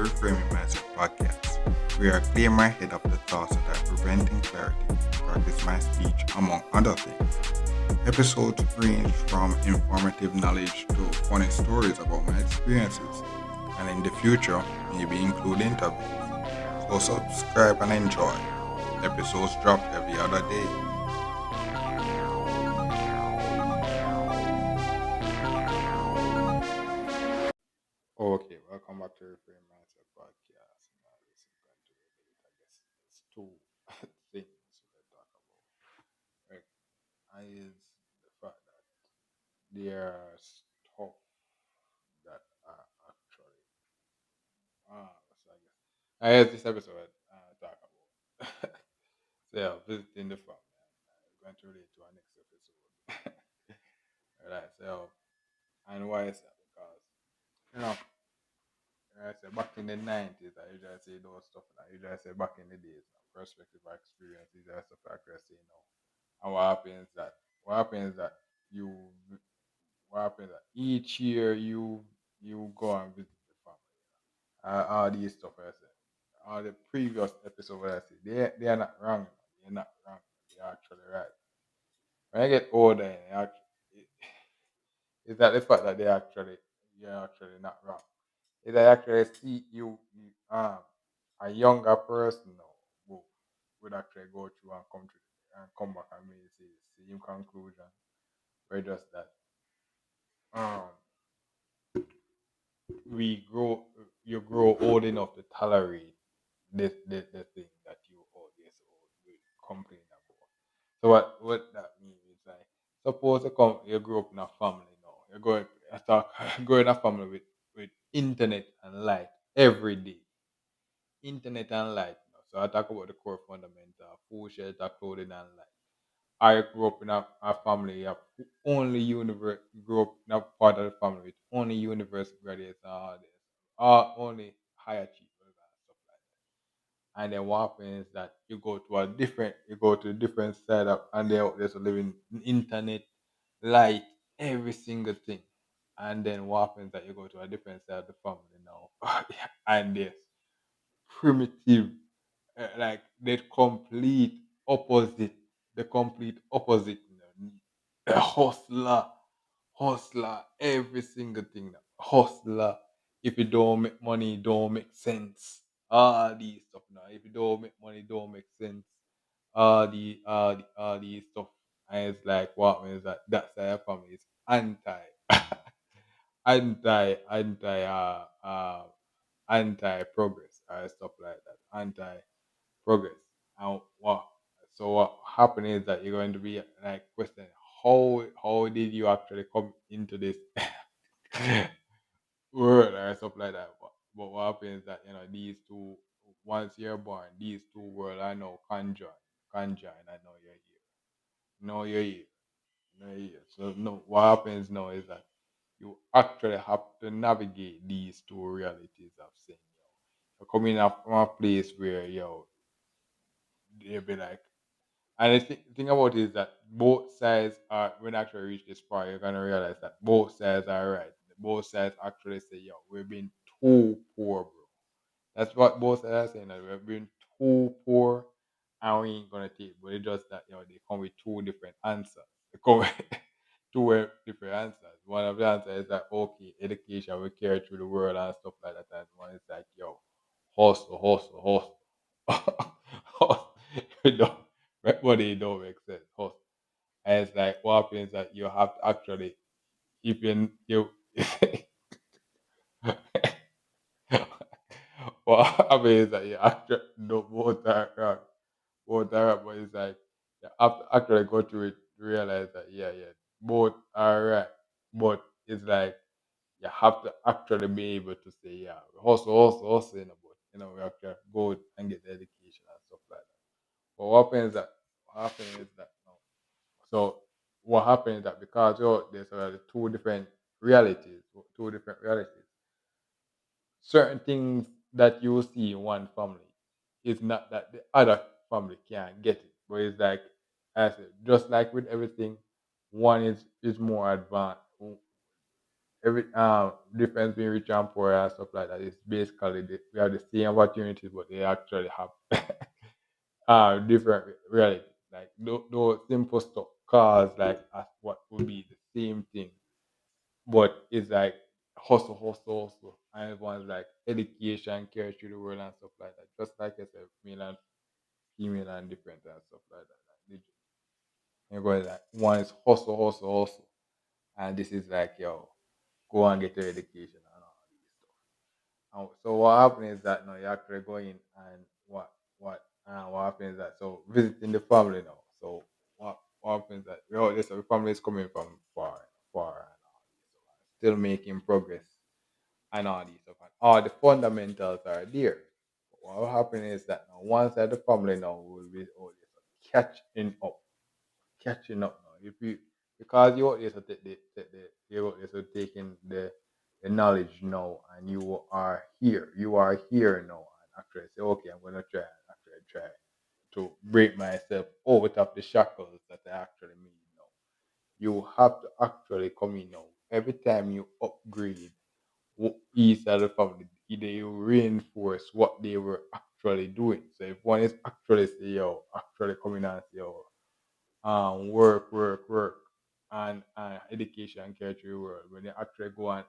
Reframing Mindset podcast. We are clear my head of the thoughts that are preventing clarity, practice my speech, among other things. Episodes range from informative knowledge to funny stories about my experiences, and in the future, maybe include interviews. So subscribe and enjoy. Episodes drop every other day. Okay, welcome back to Reframe Mindset Podcast. Now, this is going to relate, I guess, it's two things we talk about. Right? And is the fact that there are stuff that are actually, so I guess, I guess this episode talk about. So, yeah, visiting the farm. We're going to relate to our next episode. Right, so, and why is that? Because, you know, I say back in the 90s, I usually say those stuff. I usually say back in the days, perspective or experiences, that stuff like I say now. And what happens that you what happens that each year you go and visit the family. All these stuff I say. All the previous episodes I say, they are not wrong. They're not wrong. They're actually right. When I get older, it's that the fact that you're actually not wrong. Is I actually see a younger person now who would actually go through and come to and come back and maybe say the same conclusion. Where just that um we grow you grow old enough to tolerate the thing that you always will complain about. So what that means is like suppose you grow up in a family now. Grow in a family with internet and light every day. Internet and light. So I talk about the core fundamental, food, shelter, clothing, and light. I grew up in a family of only grew up in a part of the family with only university graduates and all this. Only high achievers and stuff like that. And then what happens is that you go to a different side of and they're out there so living internet, light, every single thing. And then what happens that you go to a different side of the family now and there's primitive, like the complete opposite. A hustler, every single thing. Hustler. If you don't make money, it don't make sense. All these stuff now. If you don't make money, it don't make sense. All these stuff. And it's like what means that that's why our family is anti, anti, anti progress and stuff like that. Anti progress. And what happened is that you're going to be like questioning how did you actually come into this world or stuff like that. But what happens is that these two once you're born, these two worlds I know conjoin. I know you're here. No, you're here. No, you're here. So no, what happens now is that you actually have to navigate these two realities of saying, you're coming up from a place where they'll be like, and the thing about it is that both sides are, when you actually reach this part, you're gonna realize that both sides are right. Both sides actually say, yo, we've been too poor, bro. That's what both sides are saying, that we've been too poor and we ain't gonna take. But it's just that they come with two different answers. They come with different answers. One of the answers is that okay, education will carry through the world and stuff like that. And one is like, yo, hustle. You know, right? But it don't make sense. Hustle. And it's like what happens that you have to actually if you what happens is that you actually know both are wrong. Both are wrong, but it's like you have to actually go through it to realize that both are right. But it's like you have to actually be able to say, hustle, but we have to go and get the education and stuff like that. But what happens is that no. So what happens is that because there's already two different realities, certain things that you see in one family is not that the other family can't get it. But it's like I said, just like with everything, one is more advanced. every difference between rich and poor and stuff like that is basically we have the same opportunities, but they actually have different reality. Like those simple stuff, cars like as what would be the same thing, but it's like hustle, and everyone's like education, carry through the world and stuff like that. Just like I said, male and female and different and stuff like that. Like, you're going like one is hustle, and this is like yo, go and get your education and all these stuff. So what happens is that now you actually go in and what happens is that so visiting the family now. So what happens that this the family is coming from far and all this stuff, and still making progress and all these stuff and all the fundamentals are there. What will happen is that now once that the family now will be all this catching up catching up now. If you because you always have to you always have taking the knowledge now and you are here now and actually say, okay, I'm gonna try and actually try to break myself out of the shackles that I actually made now. You have to actually come in now. Every time you upgrade each of the family, either you reinforce what they were actually doing. So if one is actually say, yo, actually coming and say, yo, work, and education carry through the world. When they actually go and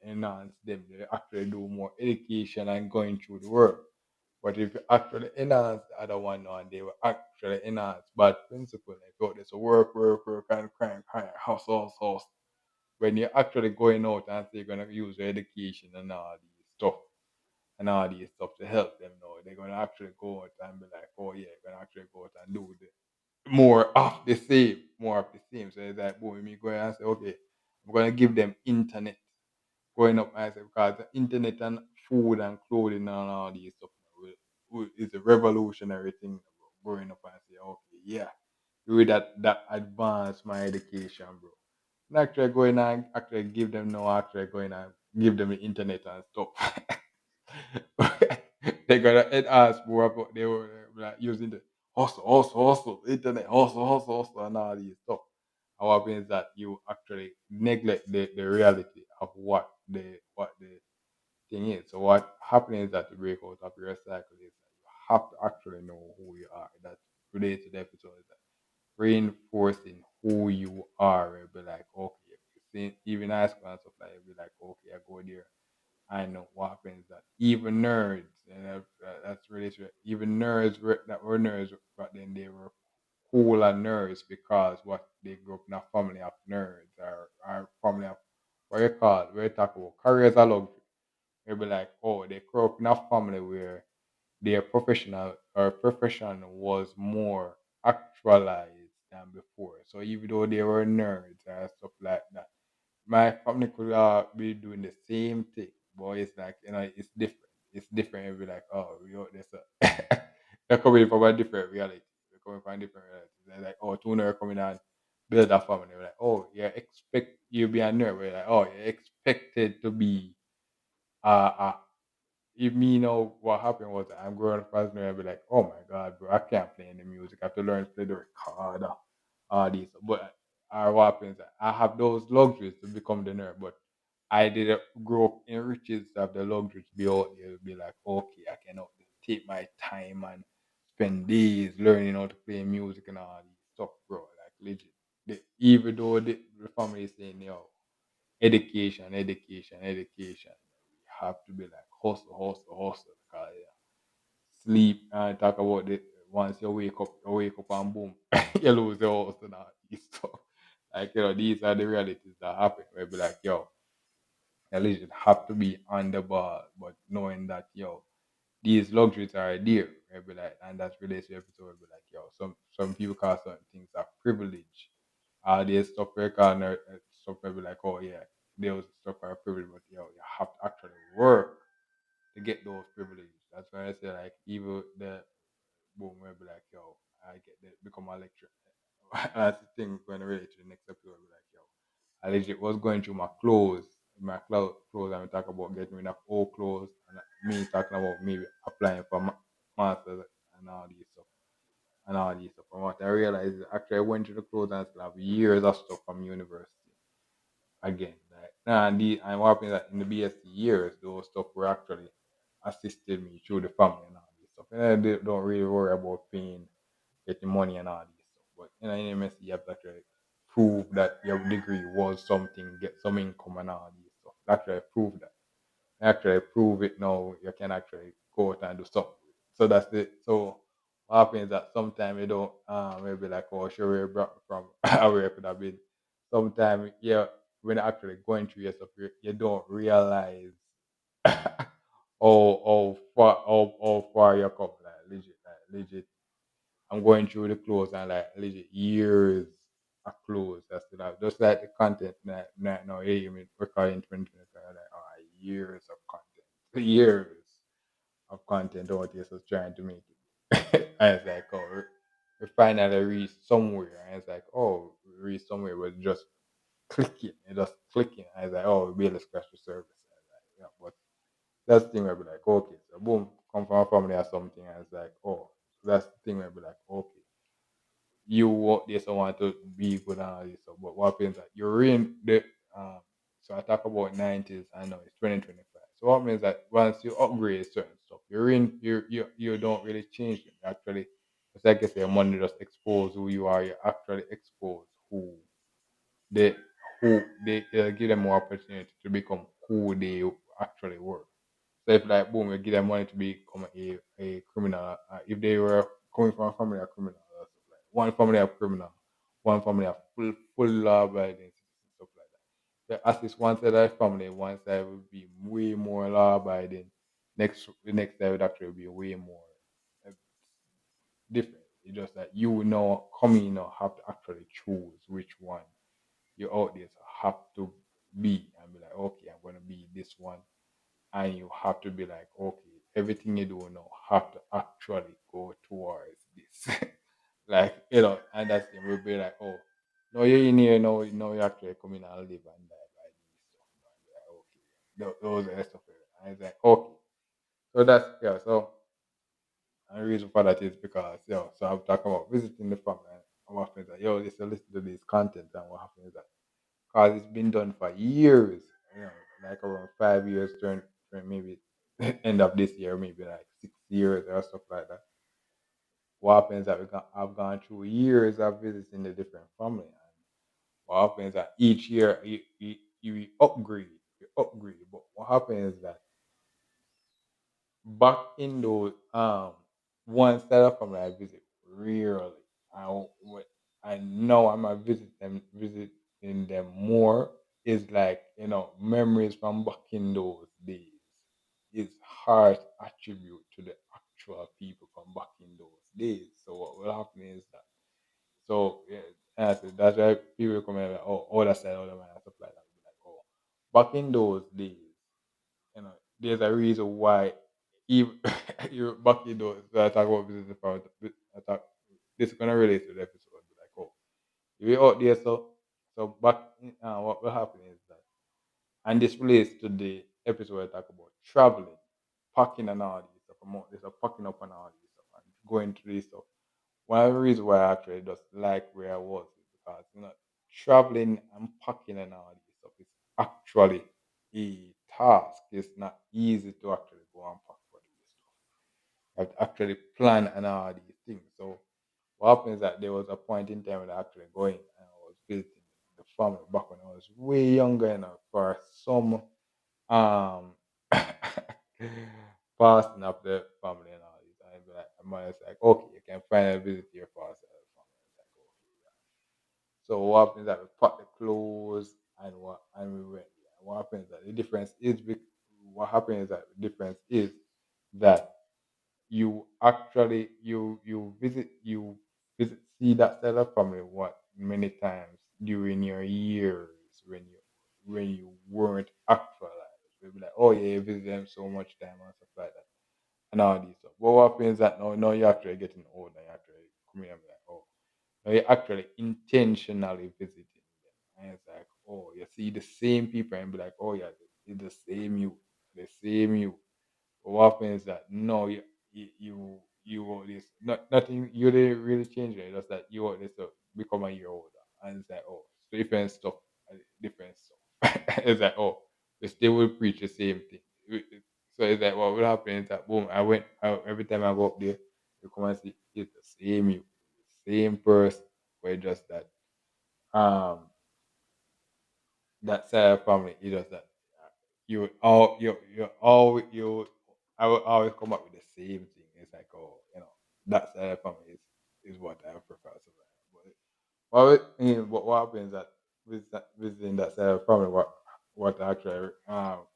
enhance them, they actually do more education and going through the world. But if you actually enhance the other one now, and they will actually enhance bad principle, like oh, there's a work, and crime, house. When you're actually going out and say you're gonna use your education and all these stuff to help them now, they're gonna actually go out and be like, oh yeah, you're gonna actually go out and do this more of the same. So it's like, boy, me going and say, okay, I'm gonna give them internet growing up myself because the internet and food and clothing and all these stuff is a revolutionary thing growing up and say, okay, yeah, do that advance my education, bro. And actually going and actually give them no actually going and give them the internet and stuff. They're gonna ask more about they were like using the hustle, internet, hustle, and all these stuff. And what happens is that you actually neglect the reality of what the thing is. So what happens is that to break out of your cycle is that you have to actually know who you are. That relates to the episode is that reinforcing who you are. It'll be like, okay, even high school and stuff like that, it'll be like, okay, I go there I know what happens that even nerds, and that's really true. Even that were nerds, but then they were cooler nerds because what they grew up in a family of nerds or family of what you call it, we talk about careers are luxury. They'll be like, oh, they grew up in a family where their profession was more actualized than before. So even though they were nerds and stuff like that my family could be doing the same thing, but it's like it's different. It's different. It'll be like, oh, we got this. They're coming from a different reality. They're coming from a different reality. They're like, oh, two nerds coming and build a family. We're like, oh, yeah, expect you be a nerd. We're like, oh, you're expected to be uh, if me know what happened was I'm growing up as me, I'd be like, oh my god, bro, I can't play any music. I have to learn to play the recorder, all these. But what happens? I have those luxuries to become the nerd, but I didn't grow up in riches to have the luxury to be out there. Be like, okay, I can out there take my time and spend days learning how to play music and all these stuff, bro. Like legit. Even though the family is saying, yo, education. You have to be like hustle. Because yeah, sleep and talk about it. Once you wake up and boom, you lose your house and all this stuff. Like these are the realities that happen. Where be like, yo, at least it have to be on the ball, but knowing that yo, these luxuries are there. Where be like, and that's related to episode. Where be like, yo, some people call certain things are privilege. There's stuff where kind of stuff where be like, oh yeah, there's stuff are privilege, but yo, you have to actually work to get those privileges. That's why I say like even the boom where be like, yo, I get the become a lecturer. That's the thing going to relate to the next episode. Be like, yo, I legit was going through my clothes, and we talk about getting rid of old clothes, and me talking about me applying for masters and all these stuff and all these stuff. And what I realized is actually I went to the clothes and still have years of stuff from university again. And what happened is that in the BSc years, those stuff were actually assisted me through the family and all this stuff. And I don't really worry about paying, getting money and all this stuff. But in MSc, you have to actually prove that your degree was something, get some income and all this stuff. Actually prove that. Actually prove it now, you can actually go out and do something. So that's it. So what happens is that sometimes you don't maybe like, oh sure, we're brought from where it could have been. Sometimes yeah, when you're actually going through your stuff, you don't realize how far you come, like legit. I'm going through the clothes and like legit years of clothes. That's like just like the content that now hey, I mean recording 2025 like years of content. Years of content out here so trying to make it. And it's like oh we finally reach somewhere and it's like oh we reach somewhere but just clicking and just clicking and it's like oh we barely scratch the surface. And it's like, yeah, but that's the thing where I be like, okay, so boom, come from a family or something, and it's like, oh, that's the thing where I be like, okay, you want this, I want to be good and all this stuff. But what happens that you're in the so I talk about 90s, I know it's 2025. So what means that once you upgrade certain stuff, you don't really change it. Actually, it's like I say, money just expose who you are. You actually expose they they give them more opportunity to become who they actually were. So if like boom, you give them money to become a criminal, if they were coming from a family of criminal, or stuff like one family of criminal, one family of full law abiding stuff like that. The assist one side of the family, one side would be way more law abiding. The next side would actually be way more uh, different. It's just that you know coming, have to actually choose which one you out there have to be and be like, okay, I'm gonna be this one and you have to be like, okay, everything you do now have to actually go towards this. Like, and that's the we'll be like, oh, no, you're in here, no, you actually come in and live and die by this stuff. And be like, okay, those are the stuff. And it's like, okay. So that's, yeah, so, and the reason for that is because, so I'm talking about visiting the family and what happens that, listen to this content and what happens is that because it's been done for years, like around 5 years, turn maybe end of this year, maybe like 6 years or stuff like that. What happens that I've gone through years of visiting the different family, and what happens that each year you upgrade. But what happens is that back in those one set of family I visit rarely. I what I know I'm a visiting them more is like memories from back in those days. It's hard to attribute to the actual people from back in those days. So what will happen is that so yeah, that's why people come in like oh that's that other man and stuff like that. Be like oh back in those days there's a reason why even you back in those so I talk about business power. I talk this is gonna relate to the episode. Be like, oh, we out there, so back what will happen is that, and this relates to the episode I talk about traveling, packing and all these stuff. There's a packing up and all these stuff and going through this stuff. One of the reasons why I actually just like where I was is because traveling and packing and all this stuff is actually a task. It's not easy to actually go and pack for this stuff. You have to actually plan and all these things. So what happens is that there was a point in time when I actually going and I was visiting the family back when I was way younger for some um fasting of the family and all this. And I'd be like, my mother's like, okay, you can finally visit your fast of the family. I was like, okay, yeah. So what happens is that we pack the clothes and we went. Yeah. What happens is that the difference is what happens is that the difference is that you actually you visit see that side of family what many times during your years when you weren't actualized. We'll be like, oh yeah, you visit them so much time and stuff like that and all these stuff. But what happens is that now you're actually getting old and you're actually coming and be like, oh, now you're actually intentionally visiting them. And it's like, oh, you see the same people and be like, oh yeah, it's the same you, the same you. But what happens is that no, you want this nothing you didn't really change it. Just that you want this to become a year older, and it's like oh, so different stuff, different stuff. It's like, oh, we still will preach the same thing. So it's like, what will happen is that, boom, every time I go up there, you come and see it's the same you, same person, but it's just that, um, that side of family, it's just that you always, I will always come up with the same thing. It's like, oh, that side of family is what I prefer. So, but what happens that visiting that side of family, what I actually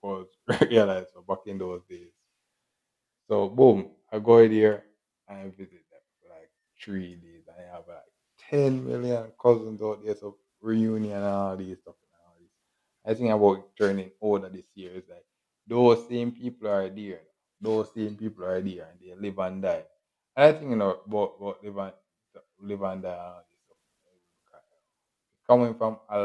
was realized back in those days. So boom, I go there and visit them for like 3 days. And I have like 10 million cousins out there, so reunion and all these stuff and all this. I think about turning older this year is like those same people are there. Those same people are there and they live and die. And I think about live and die and all this stuff coming from a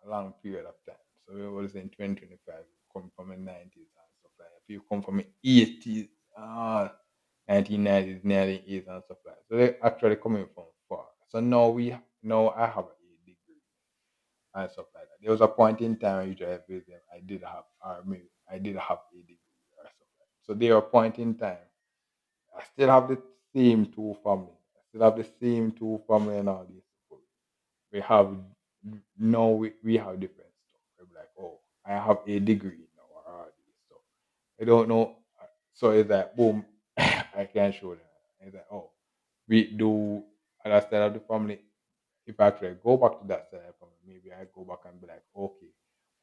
long period of time. So we was in 2025, come from the 90s and stuff like that. If you come from the 80s, 1990s, nearly 80s and stuff like that. So they actually coming from far. So now I have a degree and stuff like that. There was a point in time I usually visit them, I did have I did have a degree or stuff like that. So there was a point in time I still have the same two family. I still have the same two family and all this. We have we have different stuff. We're like, oh, I have a degree now or all this stuff. I don't know. So it's like, boom, I can show them. It's like, oh, we do other side of the family. If I actually go back to that side of the family, maybe I go back and be like, okay,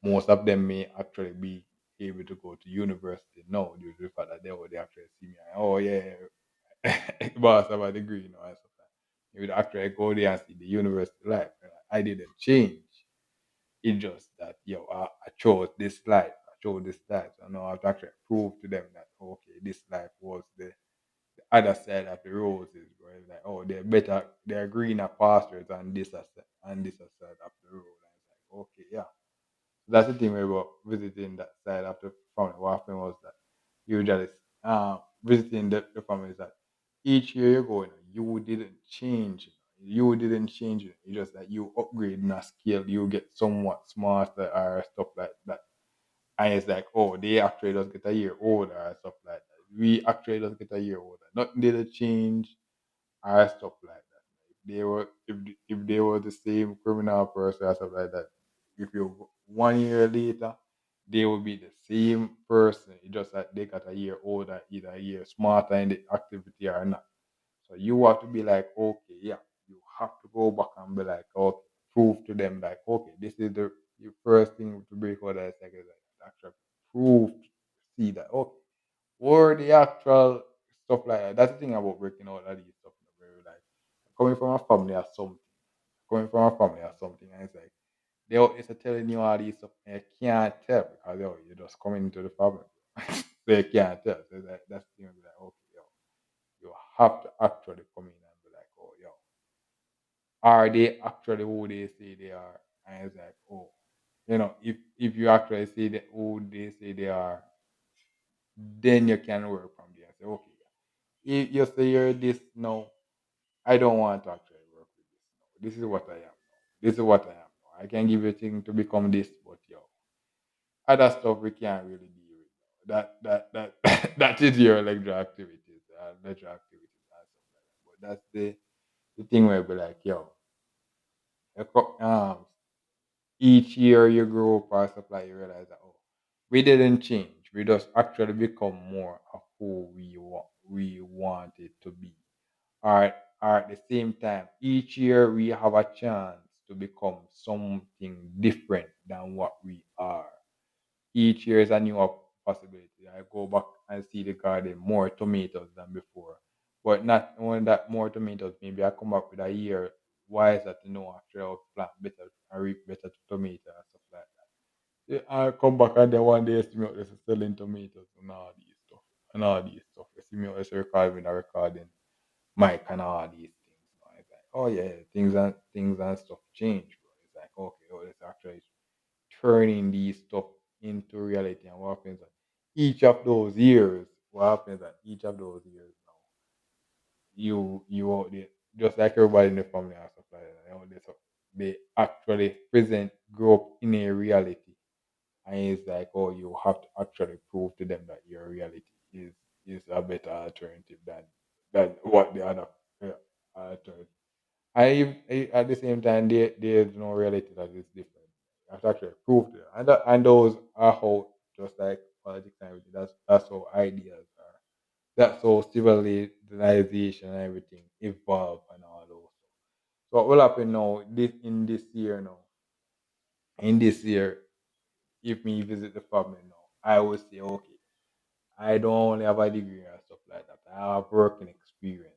most of them may actually be able to go to university now due to the fact that they actually see me. And, oh yeah, boss have a degree, and stuff like that. You would actually go there and see the university life. And I didn't change. It's just that I chose this life. I chose this life. So now I have to actually prove to them that okay, this life was the other side of the roses. Where it's like, oh, they're greener pastures on this side of the road. And it's like, okay, yeah. That's the thing we were visiting that side of the family. What happened was that usually visiting the family is that each year you go, you didn't change. You didn't change it. It's just that you upgrade in a skill, you get somewhat smarter or stuff like that. And it's like, oh, they actually just get a year older or stuff like that. We actually just get a year older. Nothing did change or stuff like that. If they were the same criminal person or stuff like that, if you 1 year later, they will be the same person. It's just that they got a year older, either a year smarter in the activity or not. So you have to be like, okay, yeah, you have to go back and be like, okay, prove to them like, okay, this is the first thing to break out that second actually prove, see that okay, or the actual stuff like that. That's the thing about breaking out of these stuff. Very like coming from a family or something, and it's like they always are telling you all these stuff, and you can't tell because you're just coming into the family, so you can't tell. So that's the thing. Be like, okay, you have to actually come in and be like, oh, are they actually who they say they are? And it's like, oh, if you actually say that who they say they are, then you can work from there. Say, okay, if you say you're this, no, I don't want to actually work with this. No, this is what I am now. This is what I am now. I can give you a thing to become this, but other stuff we can't really deal with. That that is your leisure activities and stuff like that. But that's the thing where we like, you each year you grow up or stuff like you realize that oh, we didn't change. We just actually become more of who we want it to be. Or at the same time, each year we have a chance to become something different than what we are. Each year is a new possibility. I go back and see the garden, more tomatoes than before. But not only that, more tomatoes, maybe I come back with a year wiser to know actually how to plant better and reap better tomato and stuff like that. Yeah, I come back and then one day you see me out there selling tomatoes and all these stuff. And all these stuff. You see me out there recording a recording mic and all these things. It's like, oh yeah, things and stuff change, bro. It's like, okay, oh, it's actually turning these stuff into reality. And what happens at each of those years, you out there, just like everybody in the family and stuff like that. You out there, so they actually present grow up in a reality, and it's like, oh, you have to actually prove to them that your reality is a better alternative than what the other alternative. At the same time, there's no reality that is different. You have to actually prove it, and those are how, just like politics and everything. That's how ideas are. That's how civilization and everything evolve and all those. So what will happen now? This year now, in this year, if me visit the family now, I will say, okay, I don't only have a degree and stuff like that. I have working experience.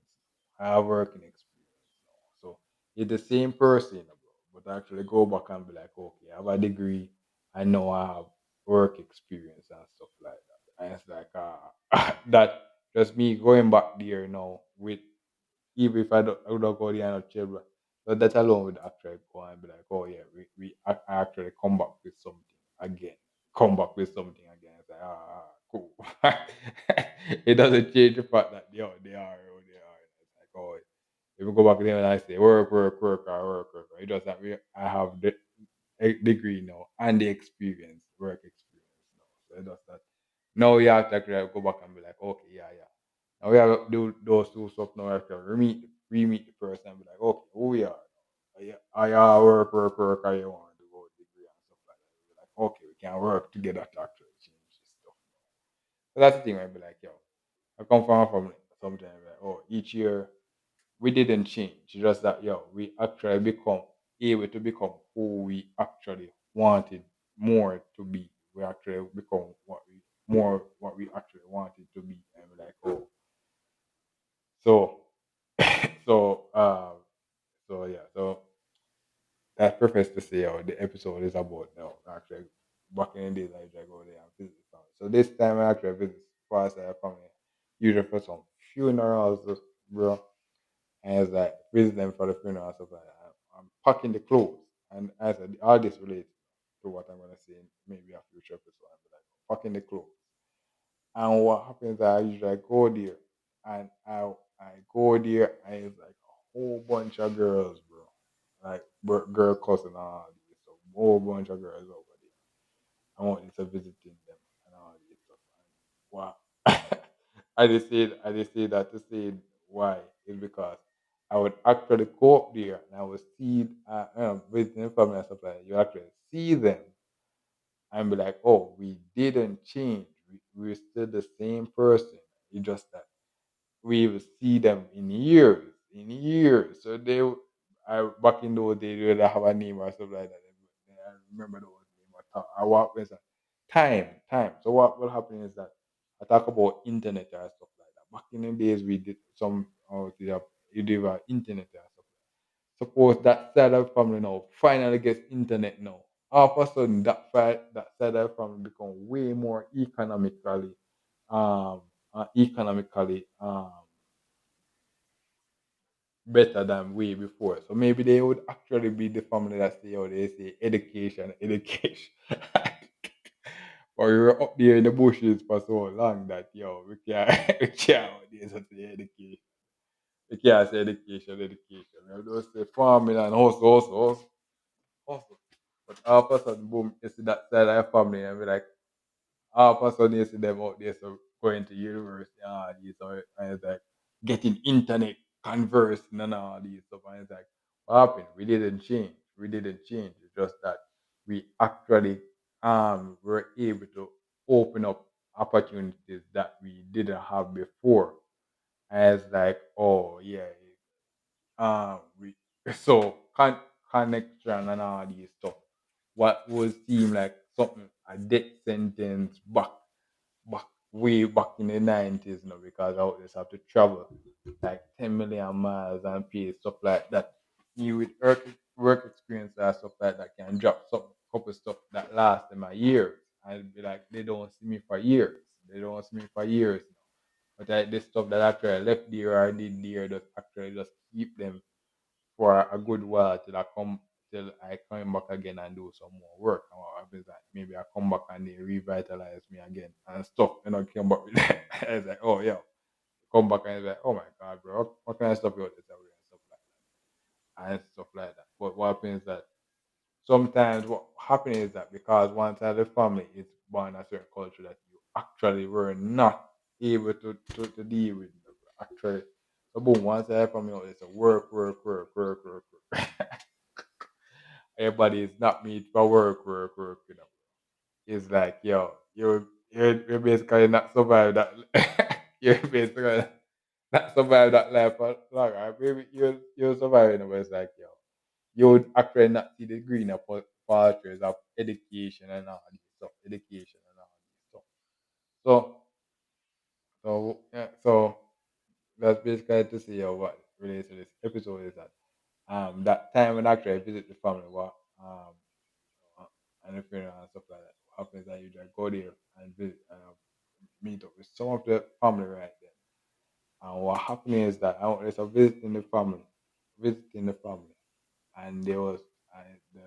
I have working experience now. So it's the same person, bro. But actually go back and be like, okay, I have a degree. I know I have work experience and stuff like that. And it's like that just me going back there now with, even if I would not go there and chill, but that alone would actually go and be like, oh yeah, I actually come back with something again. Come back with something again. It's like, cool. It doesn't change the fact that they are who they are. It's like, oh, if we go back there and I say work, work, work, or work, work, it does that I have the a degree now and the experience, work experience now. So it does that. Now you have to actually go back and be like, okay, yeah, yeah. Now we have to do those two stuff now. After we meet the person and be like, okay, who we are. I work, work, work. I want to go degree and stuff like that. We're like, okay, we can work together to actually change this stuff. So that's the thing. I'd be like, yo, I come from a family sometimes like, oh, each year we didn't change. It's just that, yo, we actually become able to become who we actually wanted more to be. We actually become what we actually wanted to be, and we're like, oh, so so so yeah, so that prefers to say how the episode is about now. Actually, back in the days, I used to go there and visit family. So this time I actually visit far side family, usually for some funerals, bro. And it's like visit them for the funeral and stuff like that. I'm packing the clothes, and as I said, all this relates to what I'm gonna say in maybe a future episode. I'm like packing the clothes. And what happens is I usually go there and I go there and it's like a whole bunch of girls, bro. Like girl cousin and all this. So whole bunch of girls over there. I want you to visiting them and all this stuff. And wow. I just say that to say why is because I would actually go up there and I would see visiting family and stuff like that. You actually see them and be like, oh, we didn't change. We're still the same person. It's just that we will see them in years, in years. So back in those days, they would have a name or something like that. And I remember those names. I walk with time. So what will happen is that I talk about internet and stuff like that. Back in the days, we did some, you do have internet and stuff. Suppose that side of the family now finally gets internet now. All of a sudden, that side of the family become way more um, economically better than way before. So maybe they would actually be the family that say, oh, they say education, education. Or we were up there in the bushes for so long that we can't we can't nowadays say education. We can't say education, education. We just say farming and hustle. But all of a sudden, boom, you see that side of your family and be like, all of a sudden you see them out there so going to university and all these so, and it's like getting internet conversing and all these stuff and it's like what happened? We didn't change. We didn't change. It's just that we actually were able to open up opportunities that we didn't have before. As like, oh yeah, we so connection and all these stuff. What would seem like something a death sentence back way back in the 90s, because I would just have to travel like 10 million miles and pay stuff like that. You with work experience and stuff like that can drop some couple stuff that last them a year and be like they don't see me for years. They don't see me for years. But this stuff that actually left there or I did there just actually just keep them for a good while till I come back again and do some more work. And what happens that maybe I come back and they revitalize me again and stuff. Come back with that. It's like, oh yeah. Come back and it's like, oh my god, bro, what kind of stuff you out this and stuff like that. and stuff like that. But what happens is that sometimes what happens is that because one side of the family is born a certain culture that you actually were not able to deal with. Actually, so boom, one side of the family is a work. Everybody is not meet for work. It's like, yo, you're basically not survive that. You're basically not survive that life for long. Right? Maybe you're surviving, but it's like, yo, you would actually not see the greener pastures of education and all this stuff. Education and all this stuff. So, so that's basically to see what relates to this episode is that that time when actually I visit the family, what uh, and the funeral and stuff like that. What happens is that you just go there and visit, meet up with some of the family right there. And what happened is that I was a visiting the family, and there was the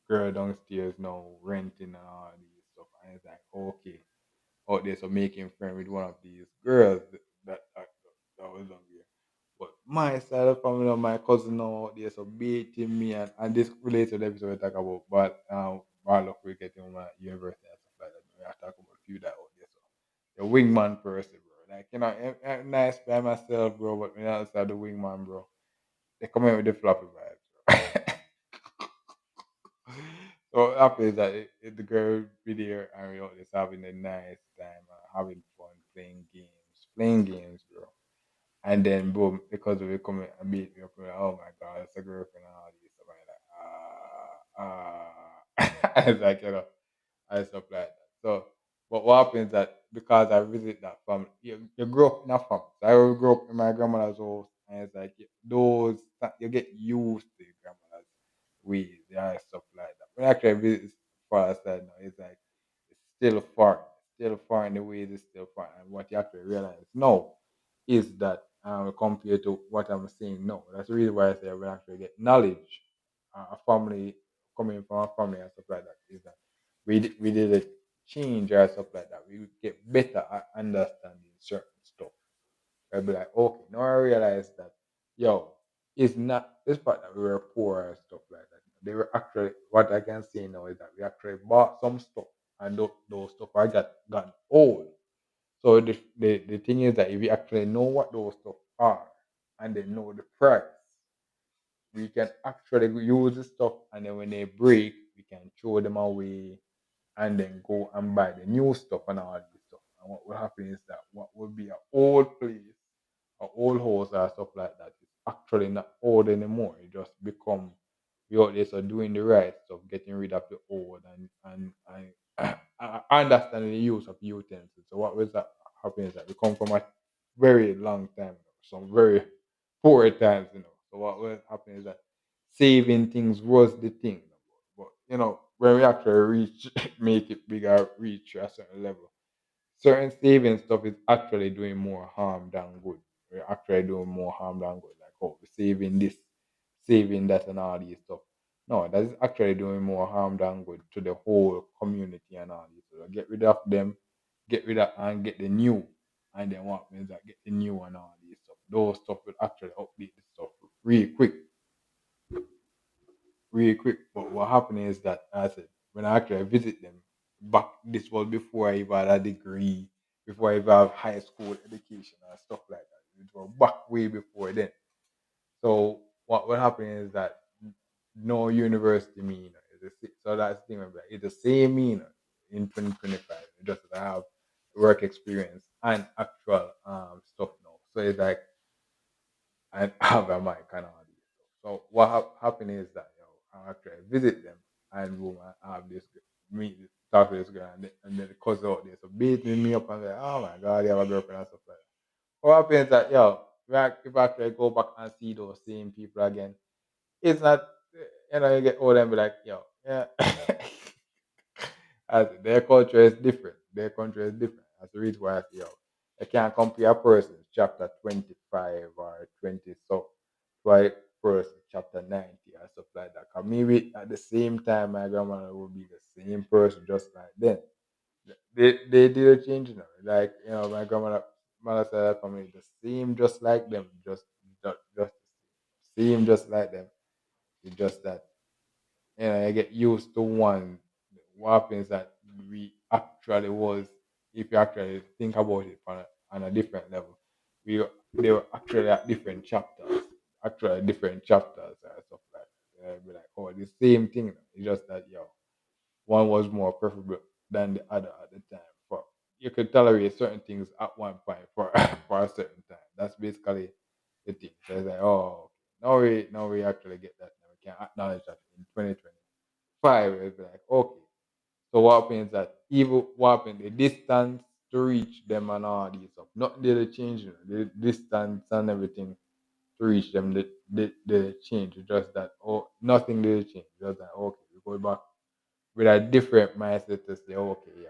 girl downstairs now renting and all these stuff, and it's like okay, out there so making friends with one of these girls that was on here. But my side of the family, my cousin now out there so beating me, and this relates to the episode we talk about, but bad luck we getting my university and stuff like that. We have to talk about a few that out there. So the wingman person, bro. Like, I'm nice by myself, bro, but when outside the wingman, bro, they come in with the floppy vibes, bro. So what happens is that the girl be there and we all just having a nice time, having fun, playing games, bro. And then boom, because we come in and beat me up, we're like, oh my god, it's a girlfriend and all these stuff like that. It's like and stuff like that. So, but what happens that because I visit that family, you grow up in a family. So I grew up in my grandmother's house, and it's like those you get used to your grandmother's ways, yeah, and stuff like that. When I actually visit far side now, it's like it's still foreign. The ways is still foreign, and what you actually realize now is that compared to what I'm saying now, that's the reason why I say when I actually get knowledge, a family coming from a family and stuff like that is that we did a change or stuff like that. We would get better at understanding certain stuff. I'd be like, okay, now I realize that, yo, it's not this part that we were poor and stuff like that. They were actually, what I can say now is that we actually bought some stuff and those stuff I got old. So the thing is that if you actually know what those stuff are and they know the price, we can actually use the stuff and then when they break, we can throw them away and then go and buy the new stuff and all this stuff. And what will happen is that what would be an old place, an old house or stuff like that is actually not old anymore. It just become we out there so doing the right stuff, getting rid of the old and understanding the use of utensils. So what was that happen is that we come from a very long time, some very poor times, So what will happen is that saving things was the thing. But when we actually reach, make it bigger, reach a certain level, certain saving stuff is actually doing more harm than good. We're actually doing more harm than good. Like, oh, we're saving this, saving that, and all these stuff. No, that is actually doing more harm than good to the whole community and all these. So get rid of them, get rid of and get the new. And then what means that get the new and all these stuff. Those stuff will actually update the stuff really quick really quick. But what happened is that I said when I actually visit them back, this was before I even had a degree, before I even have high school education and stuff like that. It was back way before then. So what happened is that no university mean so that's the thing. I'm like, it's the same mean in 2025. Just that I have work experience and actual stuff now. So it's like and have a mic and all this stuff. So what happened is that I actually visit them and boom, I have this meet talk to this girl and then the cousin out there so beating me up and like, oh my god, you have a girlfriend and stuff like that. What happens is that if I actually go back and see those same people again, it's not you get old and be like, yeah. As their culture is different. Their culture is different. That's the reason why I say, I can't compare a person chapter 25 or 20 so to a person chapter 90 or stuff like that. Because maybe at the same time, my grandmother would be the same person just like then. They did a change, Like, my grandmother mother side of the family, the same just like them, just same just like them. It's just that I get used to one. What happens that we actually was, if you actually think about it on a different level, we they were actually at different chapters, actually different chapters and stuff like that. Be like, oh, the same thing. It's just that one was more preferable than the other at the time. For you could tolerate certain things at one point for for a certain time. That's basically the thing. So it's like, oh, now we actually get that. Now we can acknowledge that in 2025, it's like, okay. So what happens that even what happened, the distance to reach them and all these stuff, nothing did change, the distance and everything to reach them, they change. It's just that, oh, nothing did change. Just that, okay, we go back with a different mindset to say, okay, yeah,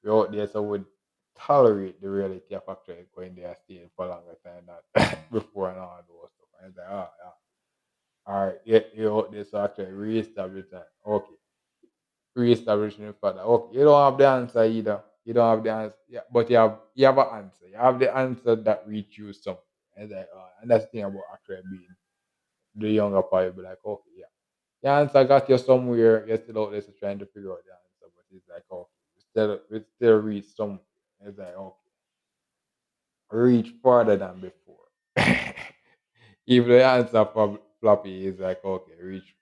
we're out there, so we would tolerate the reality of actually going there, staying for a longer time than before and all those stuff. And it's like, yeah, all right, yeah, you're out there, so actually reestablish that. Okay, reestablishing the fact that, okay, you don't have the answer either. You don't have the answer, yeah, but you have an answer. You have the answer that reach you somewhere. And, it's like, and that's the thing about actually being the younger part. Be like, okay, yeah. The answer got you somewhere. You're still out there so trying to figure out the answer, but it's like, okay, we still reach somewhere. It's like, okay, reach farther than before. If the answer for floppy is like, okay, reach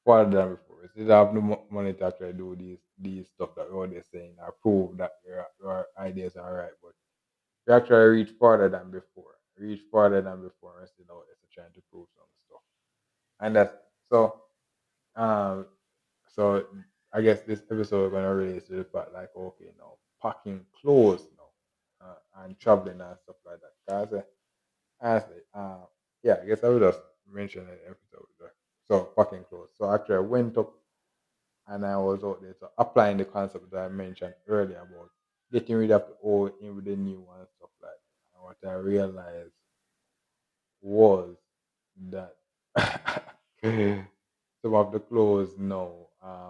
farther than before. We still have no money to actually do these stuff that we're already saying or prove that your ideas are right, but we actually reach farther than before. Reach farther than before. We're still out there so trying to prove some stuff. And that's so. Um, So I guess this episode we're gonna relate to the fact like okay now packing clothes now and traveling and stuff like that. Cause honestly, yeah, I guess I would just mention an episode there. So packing clothes. So actually I went up and I was out there so applying the concept that I mentioned earlier about getting rid of the old in with the new and stuff like that. And what I realized was that some of the clothes now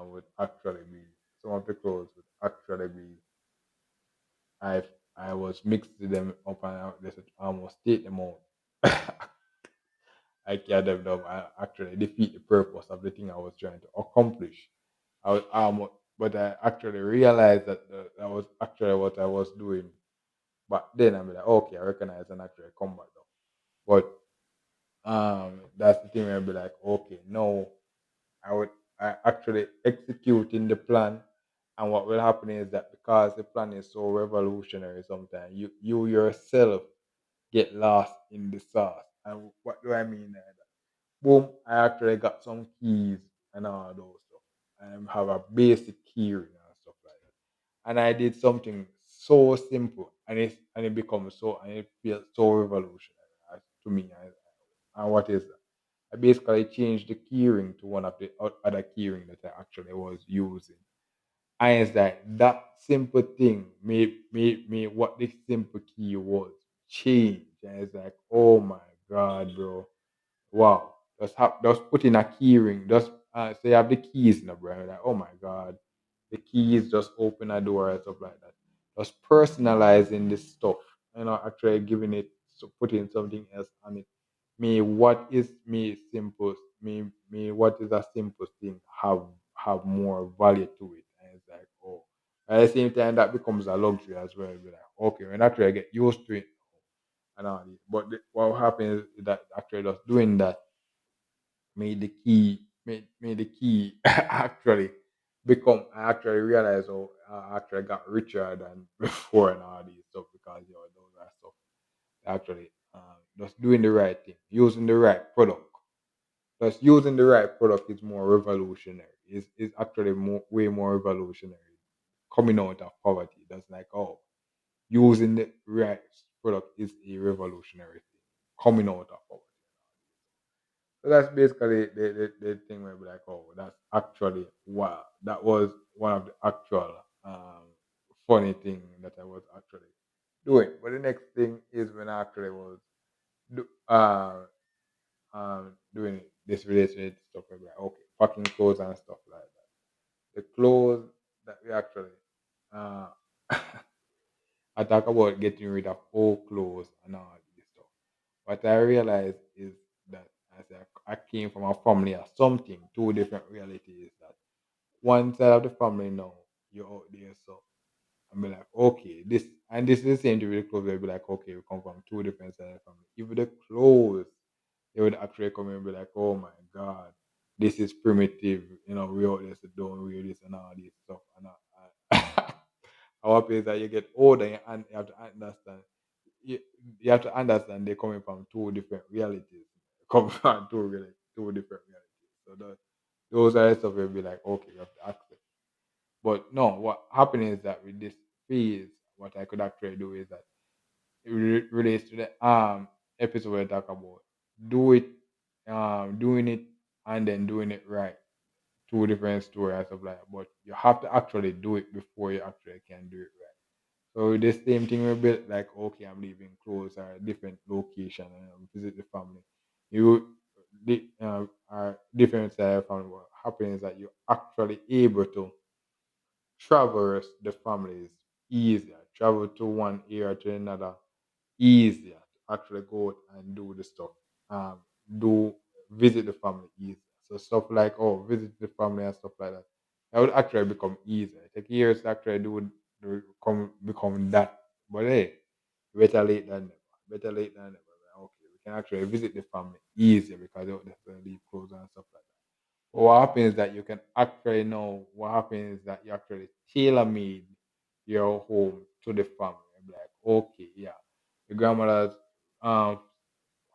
would actually be some of the clothes would actually be I I was mixing them up and I just almost take them out. I can't them up. I actually defeat the purpose of the thing I was trying to accomplish. I was but I actually realized that that was actually what I was doing. But then I'm like, okay, I recognize and actually come back down. But that's the thing where I'd be like, okay, no, I would I actually executing the plan. And what will happen is that because the plan is so revolutionary, sometimes you yourself get lost in the sauce. And what do I mean by that? Boom, I actually got some keys and all those stuff. And have a basic key ring and stuff like that. And I did something so simple and it becomes so and it feels so revolutionary to me. And what is that? I basically changed the keyring to one of the other keyring that I actually was using. And it's like that simple thing made what the simple key was change. And it's like, oh my god, bro. Wow. Just put in a keyring. Just so you have the keys in the bro. Like, oh my god. The keys just open a door and stuff like that. Just personalizing this stuff. Actually giving it so putting something else on it me what is me simple me what is a simple thing have more value to it and it's like oh at the same time that becomes a luxury as well. Be like okay when actually I get used to it and all this but what happens is that actually just doing that made the key actually become I actually realized oh I actually got richer than before and all these stuff because those are stuff actually just doing the right thing, using the right product. Just using the right product is more revolutionary. Is actually way more revolutionary. Coming out of poverty, that's like oh, using the right product is a revolutionary thing. Coming out of poverty. So that's basically the thing where we're like, oh, that's actually wow. That was one of the actual funny thing that I was actually doing. But the next thing is when I actually was do, doing this related stuff where we're like, okay, packing clothes and stuff like that. The clothes that we actually uh I talk about getting rid of old clothes and all this stuff. What I realized is that I said I came from a family or something, two different realities that one side of the family now, you're out there, so and be like, okay, this is the same to the clothes. They'll be like, okay, we come from two different sides of the family. Even the clothes, they would actually come in and be like, oh my god, this is primitive. We all this don't wear this and all this stuff. And our place that you get older and you have to understand. You, you have to understand they're coming from two different realities. Come from two different realities. So those are the stuff you'll be like, okay, you have to accept. But no, what happened is that with this phase, what I could actually do is that it relates to the episode we talk about. Do it, doing it and then doing it right. Two different stories and stuff like that. But you have to actually do it before you actually can do it right. So the same thing will be like, okay, I'm leaving close or a different location and visit the family. You are different side of family. What happens is that you're actually able to traverse the families easier, travel to one area to another easier to actually go out and do the stuff. Um, do visit the family easier. So stuff like visit the family and stuff like that. That would actually become easier. It take years to actually become that. But hey, better late than never. Better late than never. Like, okay, we can actually visit the family easier because they don't necessarily leave clothes and stuff like that. But what happens is that you can actually know what happens is that you actually tailor made your home to the family. Be like, okay, yeah. Your grandmother's um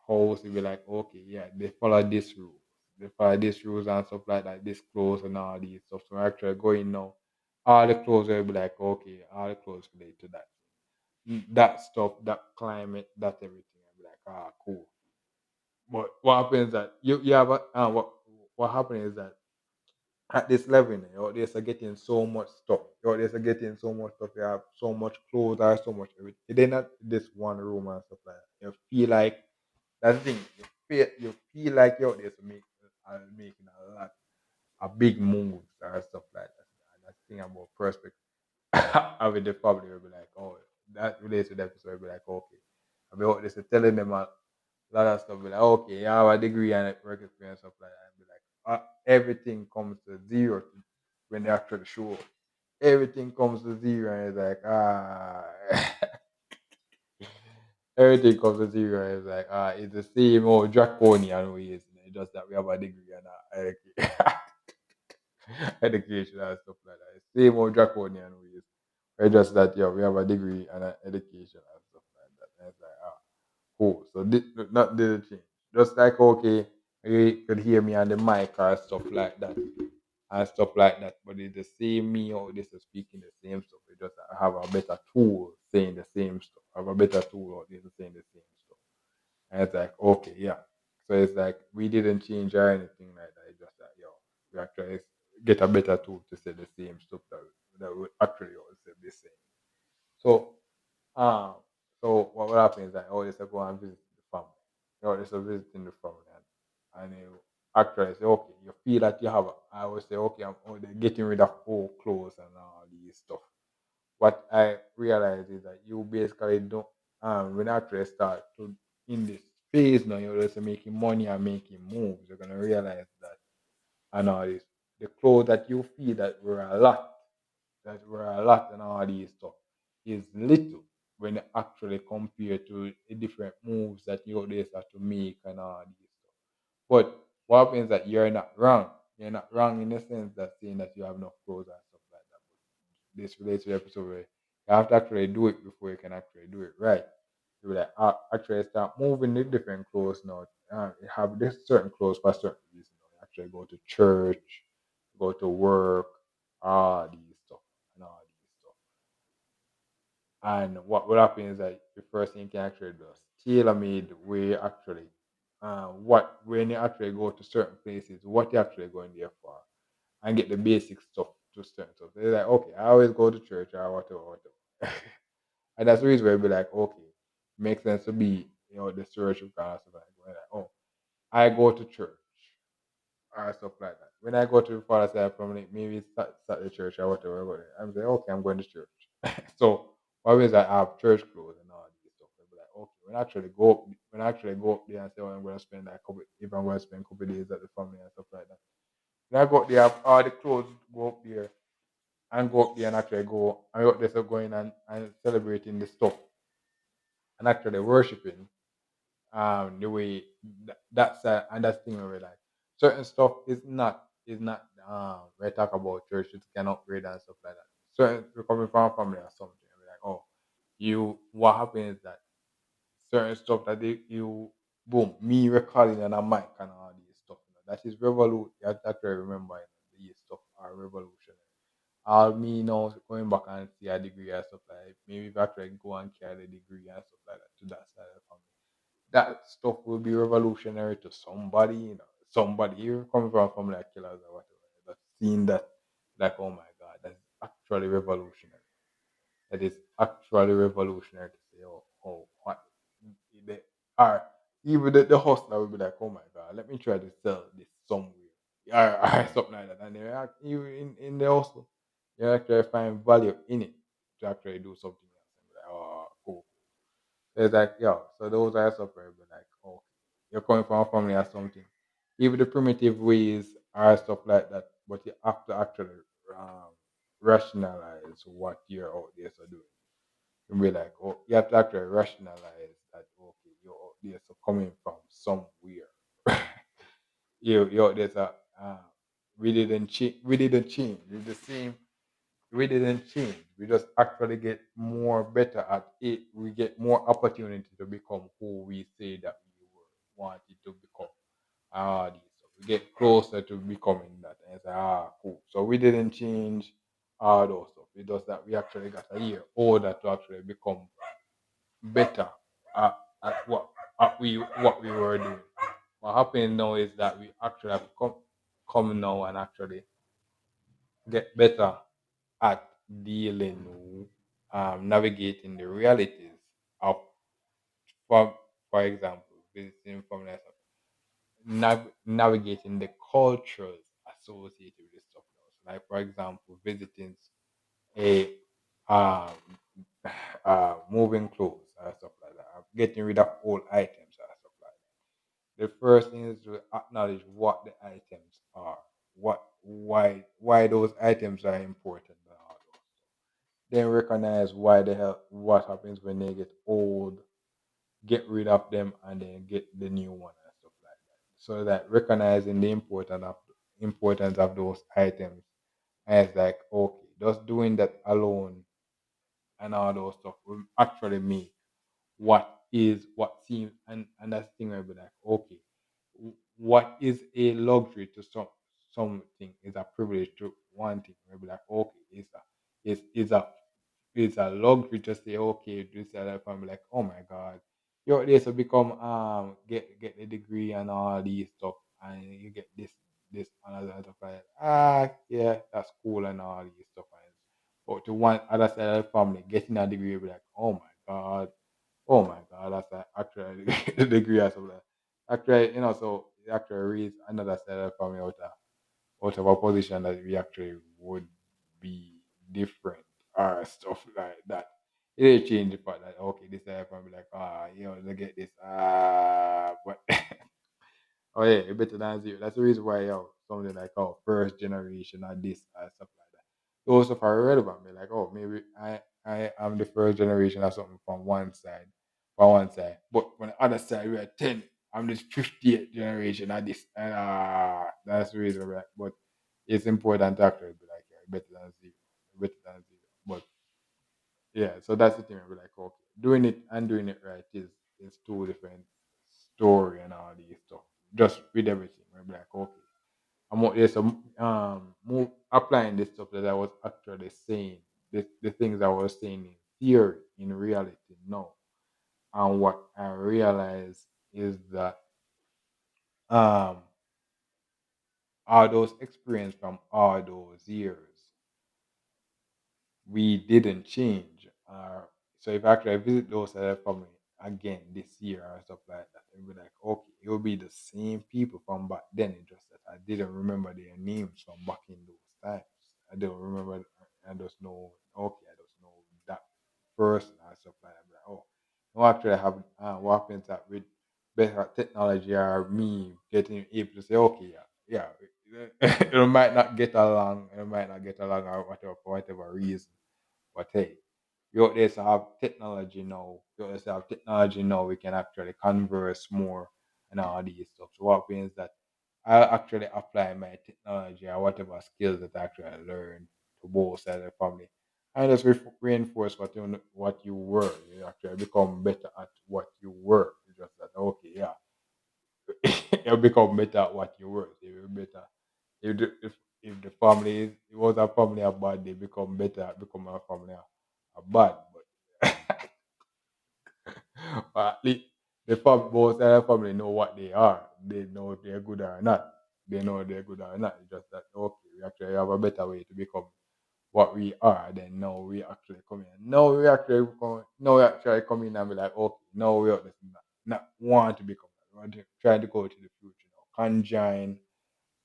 house will be like, okay, yeah, they follow this rule. They follow these rules and stuff like that, this clothes and all these stuff. So actually going now, all the clothes will be like, okay, all the clothes relate to that. That stuff, that climate, that everything. I'll be like, cool. But what happens is that you have what happens is that at this level, you're just getting so much stuff. You're just getting so much stuff. You have so much clothes, or so much everything. They're not this one room and stuff like that. You feel like that's the thing. You feel like you're just making a lot of big moves or stuff like that. And that's the thing about perspective. Having the family will be like, oh, that relates to the episode. Will be like, okay. I mean, this is telling them a lot of stuff. Be like, okay, you have a degree and a work experience, stuff like that. And be like, everything comes to zero when they actually show up. Everything comes to zero, and it's like, everything comes to zero, and it's like, it's the same old draconian ways. Just that we have a degree and education and stuff like that. It's same old draconian ways. It's just that, yeah, we have a degree and an education and stuff like that. And it's like, cool. So not the change. Just like, okay, you could hear me on the mic or stuff like that and stuff like that. But it's the same me or this is speaking the same stuff. It's just that I have a better tool saying the same stuff. I have a better tool or this is saying the same stuff. And it's like, okay, yeah. So it's like we didn't change or anything like that. It's just that, we actually get a better tool to say the same stuff that we actually all say the same. So um, so what will happen is that I always go and visit the family. You always visiting the family and you actually say, okay, you feel that you have I always say, okay, I'm already getting rid of old clothes and all these stuff. What I realize is that you basically don't when you actually start to in this phase now you're just making money and making moves, you're gonna realize that and all this the clothes that you feel that were a lot and all these stuff is little when you actually compare to the different moves that you always have to make and all these stuff. But what happens is that you're not wrong. You're not wrong in the sense that saying that you have enough clothes and stuff like that. But this relates to the episode where you have to actually do it before you can actually do it right. You will like actually start moving the different clothes now. You have this certain clothes for certain reasons. You actually go to church, go to work, all these stuff and all these stuff. And what will happen is that the first thing you can actually do is tailor made way actually what when you actually go to certain places, what you're actually going there for and get the basic stuff to certain stuff. They're like, okay, I always go to church or whatever, whatever. And that's the reason where be like, okay, makes sense to be, the church of God stuff like, oh, I go to church or stuff like that. When I go to the father side family, maybe it's at the church or whatever, I go there. I'm saying, okay, I'm going to church. So always I have church clothes and all these stuff. I'll be like, okay, when I actually go up, when I actually go up there and say, oh, I'm gonna spend like couple, if I'm gonna spend a couple days at the family and stuff like that. When I go up there, I have all the clothes to go up there and go up there and actually go and out there so going and celebrating the stuff and actually worshiping the way that's and that's the thing where like certain stuff is not we talk about church it can upgrade and stuff like that. Certain we're coming from a family or something and we're like, oh, you what happens is that certain stuff that you boom me recording on a mic and all these stuff, that is revolution. That's actually remember, these stuff are revolutionary. All me now going back and see a degree and stuff like that, maybe if I actually go and carry the degree and stuff like that to that side of the family, that stuff will be revolutionary to somebody, somebody here coming from a family like killers or whatever, that's seeing that, like, oh my god, that's actually revolutionary. That is actually revolutionary to say, oh, what? They are, even the hustler will be like, oh my god, let me try to sell this somewhere. Or something like that. And they act, you in the hustle, you actually find value in it to actually do something else. And be like, oh, cool. It's like, yo, so those are stuff where you're like, oh, you're coming from a family or something. Even the primitive ways are stuff like that, but you have to actually um, rationalize what you're out there so doing. You be like, oh, you have to actually rationalize that, okay, you're out there so coming from somewhere. You out there so, we didn't change. We're the same, we didn't change. We just actually get more better at it. We get more opportunity to become who we say that we were wanted to become. These stuff. We get closer to becoming that. And it's like, cool. So we didn't change all those stuff. It does that we actually got a year older to actually become better at, at what we were doing. What happened now is that we actually have come now and actually get better at dealing, navigating the realities of, for, for example, visiting from myself, navigating the cultures associated with this stuff. Now. So like, for example, visiting a um, moving clothes and stuff like that, getting rid of old items and stuff like that. The first thing is to acknowledge what the items are, why those items are important, and all those. Then recognize why the hell what happens when they get old, get rid of them, and then get the new one and stuff like that. So that recognizing the importance of those items, and it's like, okay, just doing that alone and all those stuff will actually make what seems, and that's the thing where be like, okay, what is a luxury to something is a privilege to one thing. Where be like, okay, it's a luxury to say, okay, this other family, like, oh my god, you're there to become get the degree and all these stuff, and you get this and other stuff like that. Yeah, that's cool and all these stuff. But to one other side of the family, getting a degree, you'll be like, oh my god, that's actually the degree or something. Actually, so it actually reads another side of the family out of a position that we actually would be different or stuff like that. It didn't change the fact that, okay, this side of the family like, they get this, but oh yeah, it better than zero. That's the reason why, something like, first generation or this or stuff like that. Those stuff are irrelevant. Be like, oh, maybe I am the first generation or something from one side. But on the other side we are 10. I'm the 50th generation of this, and that's the reason why. But it's important to actually be like, yeah, better than zero. Better than zero. But yeah, so that's the thing. We're like, okay, doing it and doing it right is two different story and all these stuff. Just with everything, we're like, okay, I'm out there some move applying this stuff that I was actually saying, the things I was saying in theory, in reality, no. And what I realized is that um all those experience from all those years we didn't change. So if actually I visit those family again this year or stuff like that, it'll be like, okay, it will be the same people from back then. It's just that I didn't remember their names from back in those times. I don't remember. I just know. Okay, I just know that person or stuff like that. Like, oh, No, actually have what happens that with better technology or me getting able to say, okay, yeah, yeah, it might not get along, it might not get along or whatever for whatever reason. But hey, we out there to have technology now. We out there to have technology now. We can actually converse more and all these stuff. So what means that I actually apply my technology or whatever skills that I actually learned to both sides of the family. And just reinforce what you were. You actually become better at what you were. It's just that okay, yeah, you become better at what you were. So you're better. If the family it was a family a bad, they become better at become a family a bad. But but at least both sides of the family know what they are. They know if they're good or not. They know if they're good or not. It's just that okay, we actually have a better way to become what we are. Then now we actually come in. Now we actually come in and be like, okay, now we are not want to become that. We want to try to go to the future now. Conjoin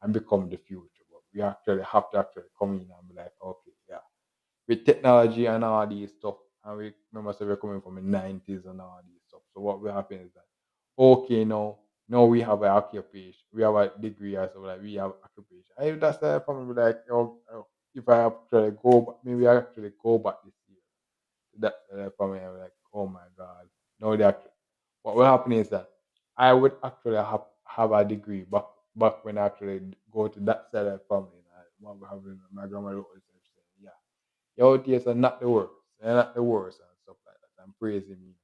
and become the future. But we actually have to actually come in and be like, okay, yeah, with technology and all these stuff, and we remember so we're coming from the 90s and all these stuff. So what will happen is that okay now we have an occupation, we have a degree or so like we have occupation. And if that's the problem like if I actually go back, maybe I actually go back this year. That's the problem. I'm like, oh my god. No that what will happen is that I would actually have a degree back when I actually go to that side of the family. And what will happen, my grandmother always saying, yeah. Your days are not the worst. They're not the worst and stuff like that. I'm praising me.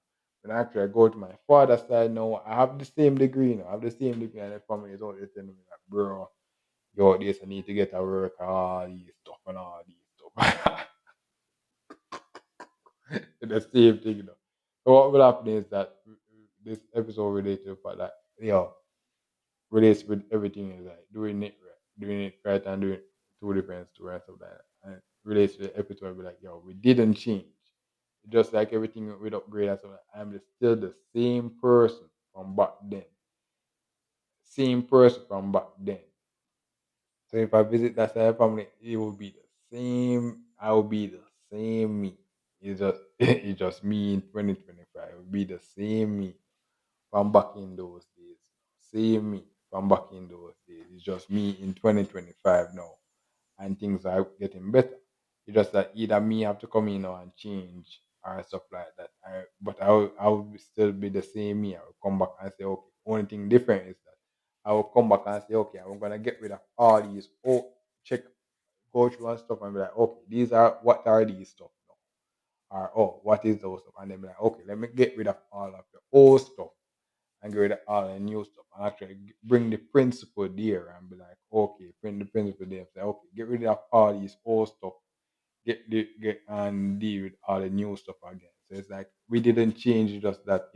When actually I go to my father's side now, I have the same degree now. I have the same degree and the family is always telling me like, bro, your days I need to get a work and all these stuff and all these stuff. The same thing, you know. So what will happen is that this episode related to that, relates with everything is like doing it right and doing two different stories and stuff like that. And it relates to the episode be like, yo, we didn't change. Just like everything with upgrade and stuff like that, still the same person from back then. Same person from back then. So if I visit that side of family, it will be the same. I will be the same me. It's just it's just me in 2025. It will be the same me from back in those days. Same me from back in those days. It's just me in 2025 now. And things are getting better. It's just that either me have to come in now and change or stuff like that. I will still be the same me. I will come back and say, okay, only thing different is that I will come back and say, okay, I'm gonna get rid of all these check go through and stuff and be like, okay, these are what are these stuff now? Or what is those stuff? And then be like, okay, let me get rid of all of the old stuff and get rid of all the new stuff and actually bring the principle there and be like, okay, bring the principle there. Say, okay, get rid of all these old stuff, get and deal with all the new stuff again. So it's like we didn't change it, just that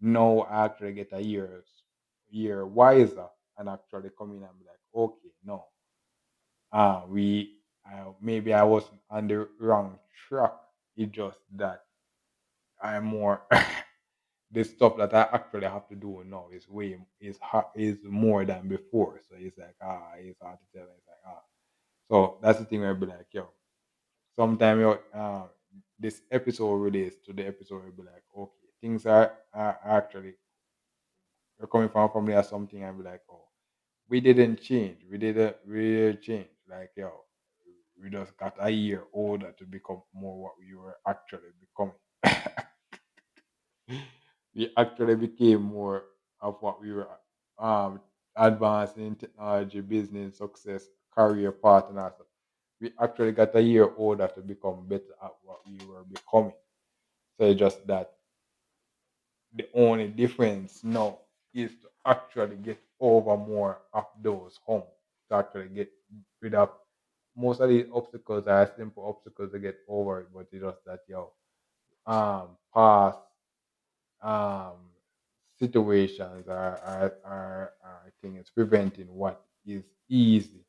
now I actually get a year wiser and actually come in and be like, okay, no, we maybe I was on the wrong track. It's just that I'm more the stuff that I actually have to do now is more than before. So it's like it's hard to tell. It's like So that's the thing where I be like, yo, sometime this episode relates to the episode where I be like, okay, things are actually you're coming from a family or something and be like, oh, we didn't change. We didn't really change. Like, we just got a year older to become more what we were actually becoming. We actually became more of what we were um advancing in technology, business, success, career path, and all that. We actually got a year older to become better at what we were becoming. So it's just that the only difference now is to actually get over more of those humps, to actually get rid of most of these obstacles are simple obstacles to get over, but it's just that past um situations are things preventing what is easy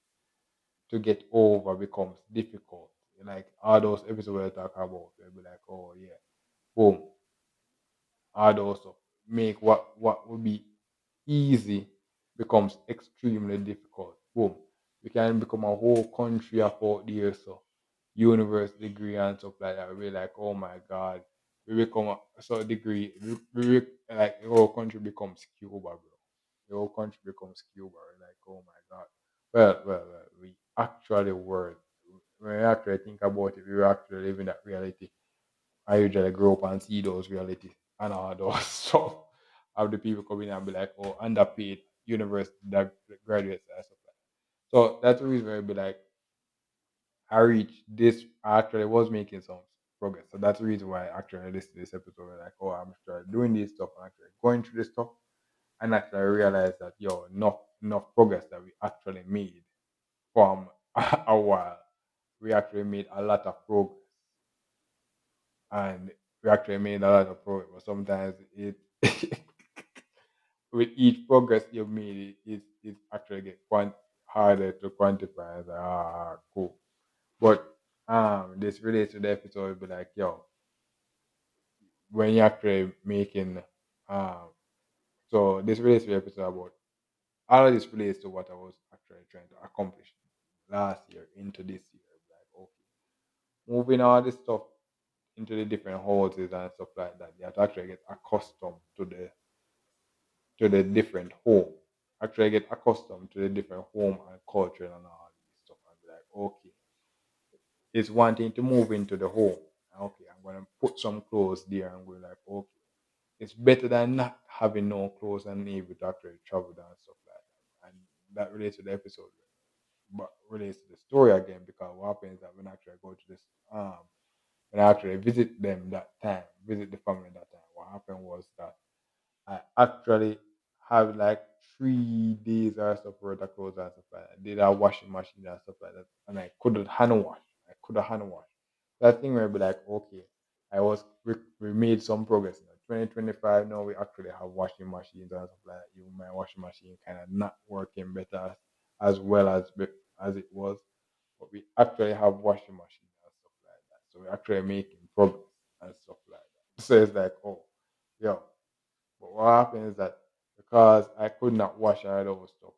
to get over becomes difficult. Like all those episodes we talk about, they'll be like, oh yeah, boom, all those stuff make what would be easy becomes extremely difficult. Boom. We can become a whole country of out there, so university degree and stuff like that. We're like, oh my god, we become a certain degree. Like the whole country becomes Cuba, bro. The whole country becomes Cuba. We're like, oh my god. Well, we actually were. When we actually think about it, we were actually living that reality. I usually grow up and see those realities and all those stuff of the people coming and be like, oh, underpaid university that graduates and stuff like that. So that's the reason why I be like, I reached this. I actually was making some progress. So that's the reason why I actually listened to this episode. Like, oh, I'm actually doing this stuff and actually going through this stuff. And actually I realized that, yo, enough progress that we actually made from a while. We actually made a lot of progress. And we actually made a lot of progress. But sometimes it, with each progress you've made, it actually get harder to quantify. As like, cool. But this relates to the episode, be like, yo, when you're actually making um, so this relates to the episode about all of this relates to what I was actually trying to accomplish last year into this year. Like, okay, moving all this stuff into the different houses and stuff like that, you have to actually get accustomed to the different home. Actually get accustomed to the different home and culture and all this stuff and be like, okay, it's one thing to move into the home. Okay, I'm gonna put some clothes there and go like, okay. It's better than not having no clothes and able to actually travel down and stuff like that. And that relates to the episode, but relates to the story again because what happens is that when I actually go to this when I actually visit them that time, visit the family that time, what happened was that I actually have like 3 days or stuff worth of clothes and stuff like that. I did a washing machine and stuff like that. And I couldn't hand wash. I could have hand wash. That thing where I be like, okay, we made some progress. 2025 now we actually have washing machines and stuff like that. Even my washing machine kind of not working better as well as it was. But we actually have washing machines and stuff like that. So we're actually making progress and stuff like that. So it's like, oh, yo, but what happened is that because I could not wash out those stuff,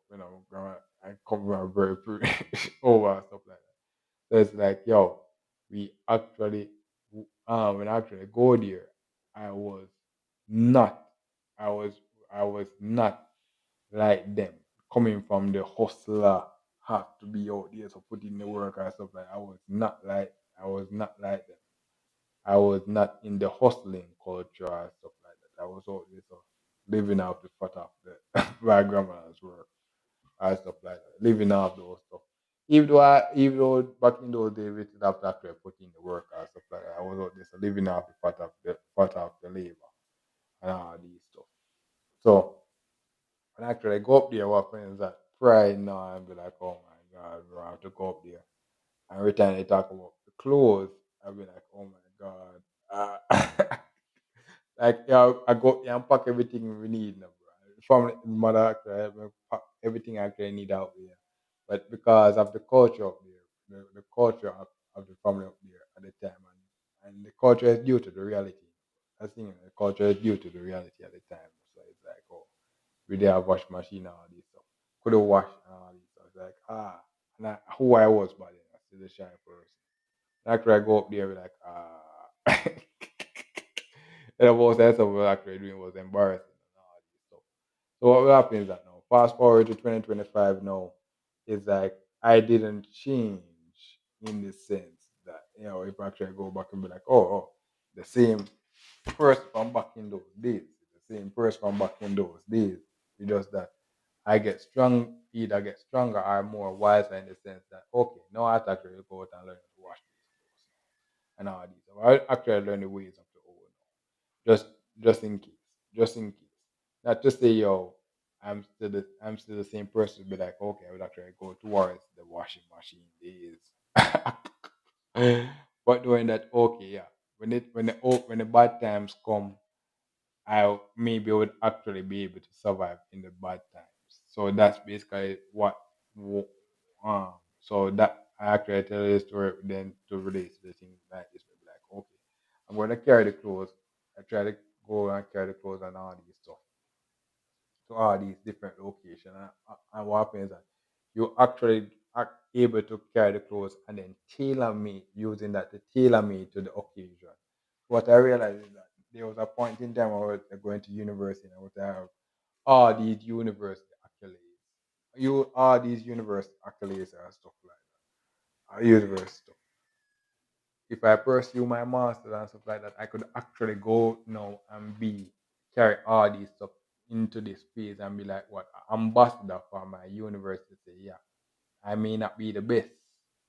I cover my very pretty over and stuff like that. So it's like, yo, we actually, when I actually go there, I was not, I was, I was not like them. Coming from the hustler, have to be out there, so put in the work and stuff like that. I was not like them. I was not in the hustling culture and stuff like that. I was always living off the fat of the my grandma's work and stuff like that. Living off those stuff. Even though back in those days we did have to actually put in the work and stuff like that. I was out there so living off the fat of the labor and all these stuff. So when actually I go up there, what happens is that pride now and be like, oh my god, bro, I have to go up there. And every time they talk about the clothes, I'll be like, oh my god. Like, yeah, I go yeah, and pack everything we need now, bro. Family, mother actually help me pack everything I actually need out there. But because of the culture up there, the culture of the family up there at the time, and the culture is due to the reality. I think the culture is due to the reality at the time. So it's like, oh, we did have wash machine and all this stuff. Could have washed and all this stuff. It's like, and who I was by then, I still a shy person. After I go up there, be like, and the most that stuff we were actually doing was embarrassing and all this stuff. So what will happen is that now, fast forward to 2025 now, is like I didn't change in the sense that, if I actually go back and be like, oh, the same person from back in those days, the same person from back in those days. It's just that I get strong, either get stronger or more wiser in the sense that, okay, now I have to actually go out and learn to wash these clothes and all these. So I actually learn the ways of the old just just in case, just in case. Not to say, yo, I'm still the same person. Be like, okay, I would actually go towards the washing machine days. But doing that, okay, yeah. When the bad times come, I maybe would actually be able to survive in the bad times. So that's basically wo- so that I actually tell this story then to relate to the thing like this. Maybe like, okay, I'm gonna carry the clothes. I try to go and carry the clothes and all these stuff to all these different locations. And what happens is that you actually are able to carry the clothes and then tailor me using that to tailor me to the occasion. what I realized is that there was a point in time where I was going to university and I was have all these university accolades. You all these university accolades and stuff like that. University. If I pursue my master and stuff like that, I could actually go now and be carry all these stuff into this phase and be like what ambassador for my university. Say, yeah, I may not be the best,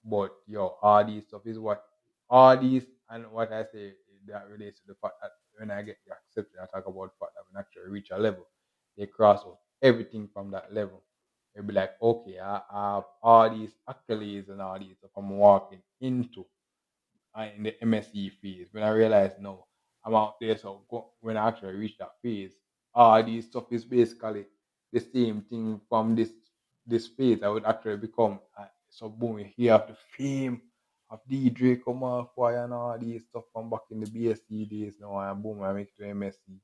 but yo, all these stuff is what all these and what I say that relates to the fact that when I get the accepted, I talk about the fact that when I actually reach a level, they cross out everything from that level. They'll be like, okay, I have all these accolades and all these stuff I'm walking into in the MSE phase. When I realized no, I'm out there. So when I actually reach that phase, all these stuff is basically the same thing from this phase. I would actually become so boom. You have the fame of DJ come off and all these stuff from back in the BSC days now, and boom, I make it to MSC.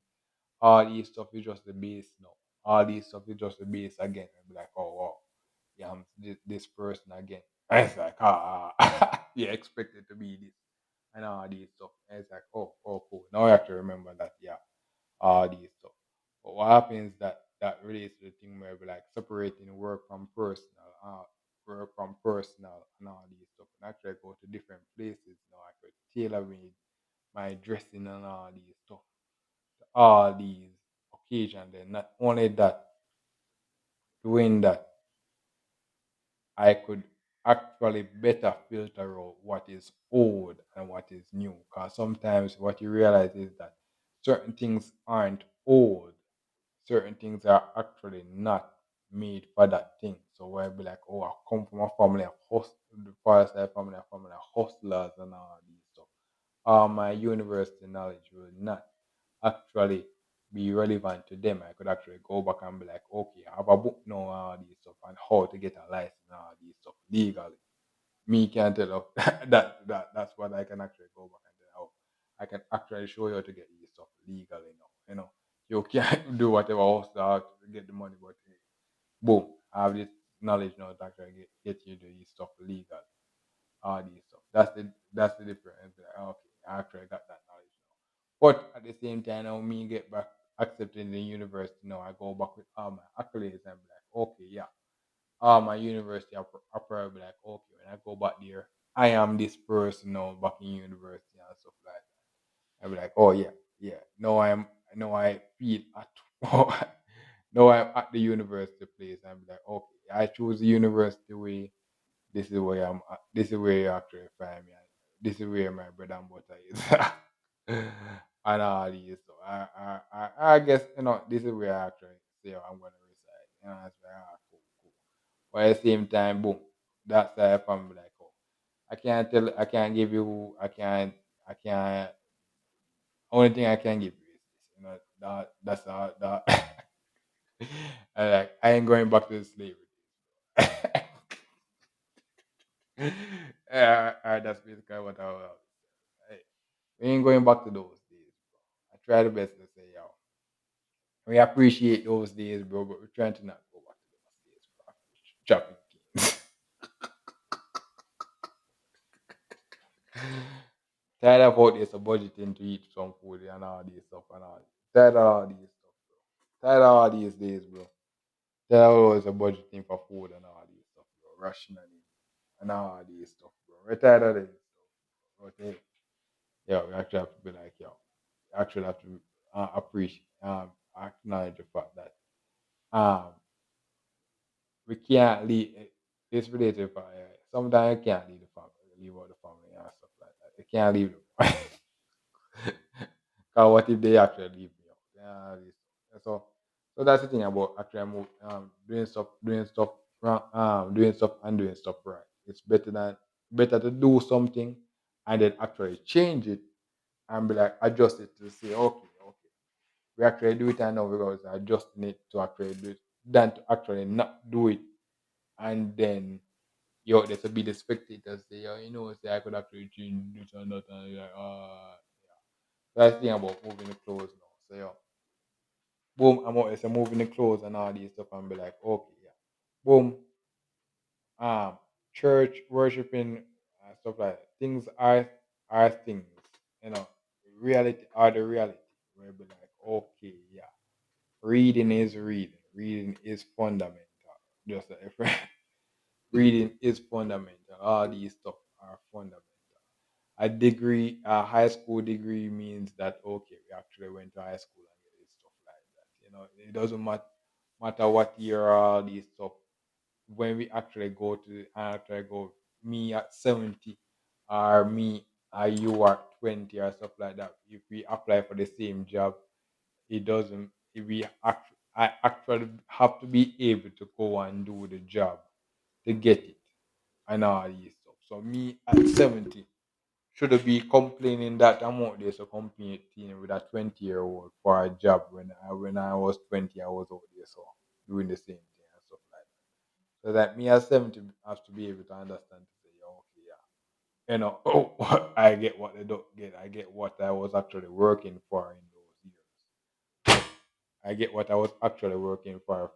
All these stuff is just the base now. All these stuff is just the base again. I'd be like, oh wow, yeah, I'm this person again. And it's like, you expect it to be this and all these stuff. And it's like, oh, cool. Now I have to remember that, yeah, all these stuff. But what happens that relates to the thing where we like separating work from personal and all these stuff. And actually go to different places now. I could tailor made my dressing and all these stuff to all these occasions. And not only that, doing that I could actually better filter out what is old and what is new. Because sometimes what you realize is that certain things aren't old, certain things are actually not made for that thing. So where be like, oh, I come from a family of the father side family, a family of hustlers and all these stuff. My university knowledge will not actually be relevant to them. I could actually go back and be like, okay, I have a book now and all these stuff and how to get a license and all these stuff legally. Me can't tell you that's what I can actually go back and tell you. I can actually show you how to get these stuff legally now. You can't do whatever else to get the money, but hey, boom, I have this knowledge now to actually get you to these stuff legal. All these stuff. That's the difference. Like, okay, I actually got that knowledge now. But at the same time, now me get back accepted in the university. Now I go back with all my accolades and be like, okay, yeah, all my university I probably be like, okay, when I go back there, I am this person now back in university and stuff like that. I'll be like, oh yeah, yeah. Now I feel at now I'm at the university place. I'm like, okay, I choose the university way. This is where I'm at. This is where you actually find me. This is where my bread and butter is. And all these. So I guess this is where I actually say I'm gonna reside. It's like cool. But at the same time, boom, that's the family like oh. I can't give you I can't only thing I can give you is this, that's all that I ain't going back to slavery. That's basically what I was. Hey, we ain't going back to those days, bro. I try the best to say, yo, we appreciate those days, bro, but we're trying to not go back to those days, bro. Chopping kings. Tired of out there, so budgeting to eat some food and all this stuff and all. Tired of all these stuff, bro. Tired of all these days, bro. Tired of always a budgeting for food and all these stuff, bro. Rationing and all these stuff, bro. We're tired of this stuff, bro. Okay. Yeah, we actually have to be like, yo, we actually have to appreciate, acknowledge the fact that um, we can't leave this related. Sometimes you can't leave the family, leave out the family and stuff like that. You can't leave them. Cause what if they actually leave me out? Yeah, so that's the thing about actually doing stuff and doing stuff right. It's better to do something and then actually change it and be like adjust it to say okay, we actually do it and now because adjusting it to actually do it than to actually not do it and then there's a be the spectators say say I could actually change this and that and you're like that's the thing about moving the clothes now. So boom, I'm out there moving the clothes and all these stuff and be like, okay, yeah. Boom, um, church, worshiping, stuff like that. Things are things, you know. reality or the reality. Where be like, okay, yeah, reading is reading. Reading is fundamental. Just like reading is fundamental. All these stuff are fundamental. A degree, a high school degree means that okay, we actually went to high school and get this stuff like that. It doesn't matter what year all these stuff. When we actually go to actually go me at 70 or me or you are 20 or stuff like that. If we apply for the same job, it doesn't. If we I actually have to be able to go and do the job to get it and all these stuff. So me at 70 should be complaining that I'm out there so competing with a 20-year-old for a job when I was 20 I was out there so doing the same thing and stuff like that. So that me at 70 have to be able to understand to say, "Yeah, okay, yeah. Oh, I get what I don't get. I get what I was actually working for in those years. I get what I was actually working for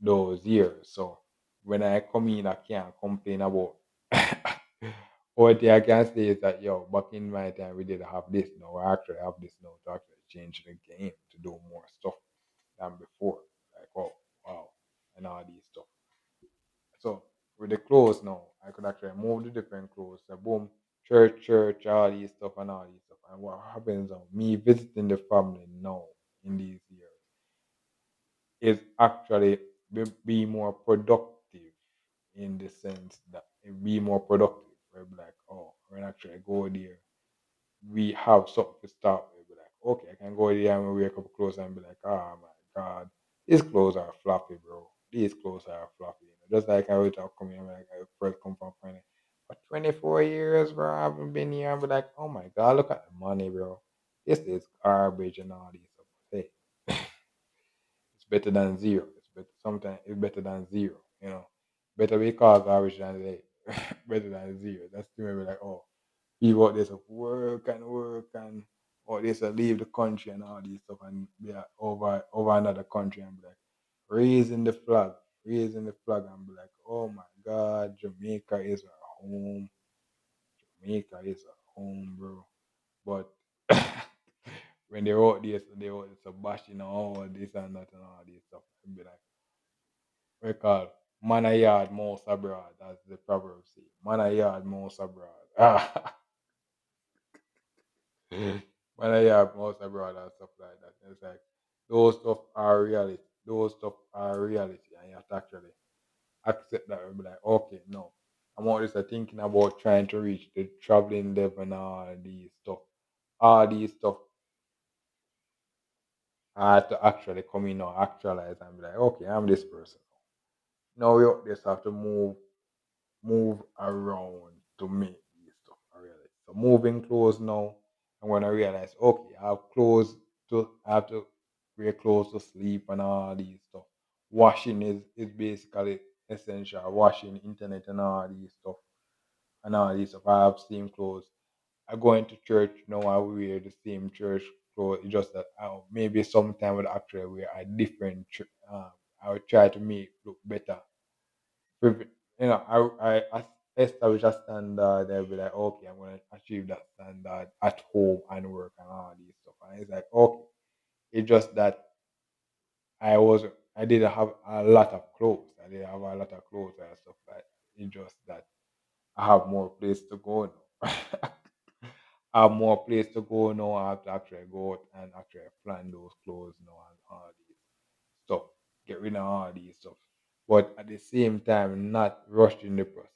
those years. So when I come in, I can't complain about. What I can say is that yo, back in my time, we didn't have this. Now I actually have this now to actually change the game to do more stuff than before. Like oh wow, and all these stuff. So with the clothes now, I could actually move the different clothes. So boom, church, all these stuff and all these stuff. And what happens now? Me visiting the family now in these years is actually be more productive in the sense that it be more productive. We're like, oh, when actually go there, we have something to start with. Be like, okay, I can go there and wake up clothes and be like, oh my god, these clothes are floppy, bro. These clothes are floppy. Just like I was coming, I'm like, I first come from China. For 24 years, bro, I haven't been here. I'm like, oh my god, look at the money, bro. This is garbage and all these stuff. Hey, it's better than zero. It's better sometimes it's better than zero. Better be called garbage than they better than zero. That's the way we're like, oh, people out there so work and or they say leave the country and all these stuff and be like, over another country and be like raising the flag, raising the flag and be like, oh my god, Jamaica is our home. Jamaica is our home, bro. But when they wrote this, they wrote it's a bashing all this and that and all this stuff. And be like, we call man a yard, mouse abroad, as the proverb say. Man a yard, mouse abroad. Man a yard, mouse abroad and stuff like that. It's like those stuff are reality. Those stuff are reality, and you have to actually accept that and be like, okay, no. I'm always thinking about trying to reach the traveling level and all these stuff. All these stuff I had to actually come in or actualize and be like, okay, I'm this person. Now you just have to move around to make these stuff a reality. So moving clothes now, I'm gonna realize, okay, I have to wear clothes to sleep and all these stuff. Washing is basically essential. Washing internet and all these stuff and all these stuff. I have same clothes. I go into church now. I wear the same church clothes. It's just that maybe sometime I would actually wear a different. I would try to make look better with I establish a standard. I'll be like, okay, I'm gonna achieve that standard at home and work and all these stuff. And it's like, okay, it's just that I didn't have a lot of clothes. I didn't have a lot of clothes and stuff like that. It's just that I have more place to go now. I have more place to go now. I have to actually go out and actually plan those clothes now and all these stuff. Get rid of all these stuff. But at the same time, not rushing the process.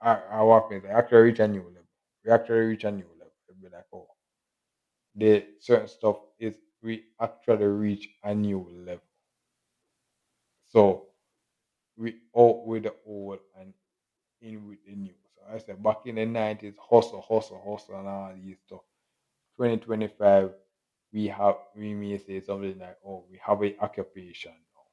Our happens, I actually reach a new level. We actually reach a new level. It'll be like, oh, the certain stuff is we actually reach a new level. So we out with the old and in with the new. So I said back in the 90s, hustle and all these stuff. 2025, we may say something like, oh, we have a occupation now.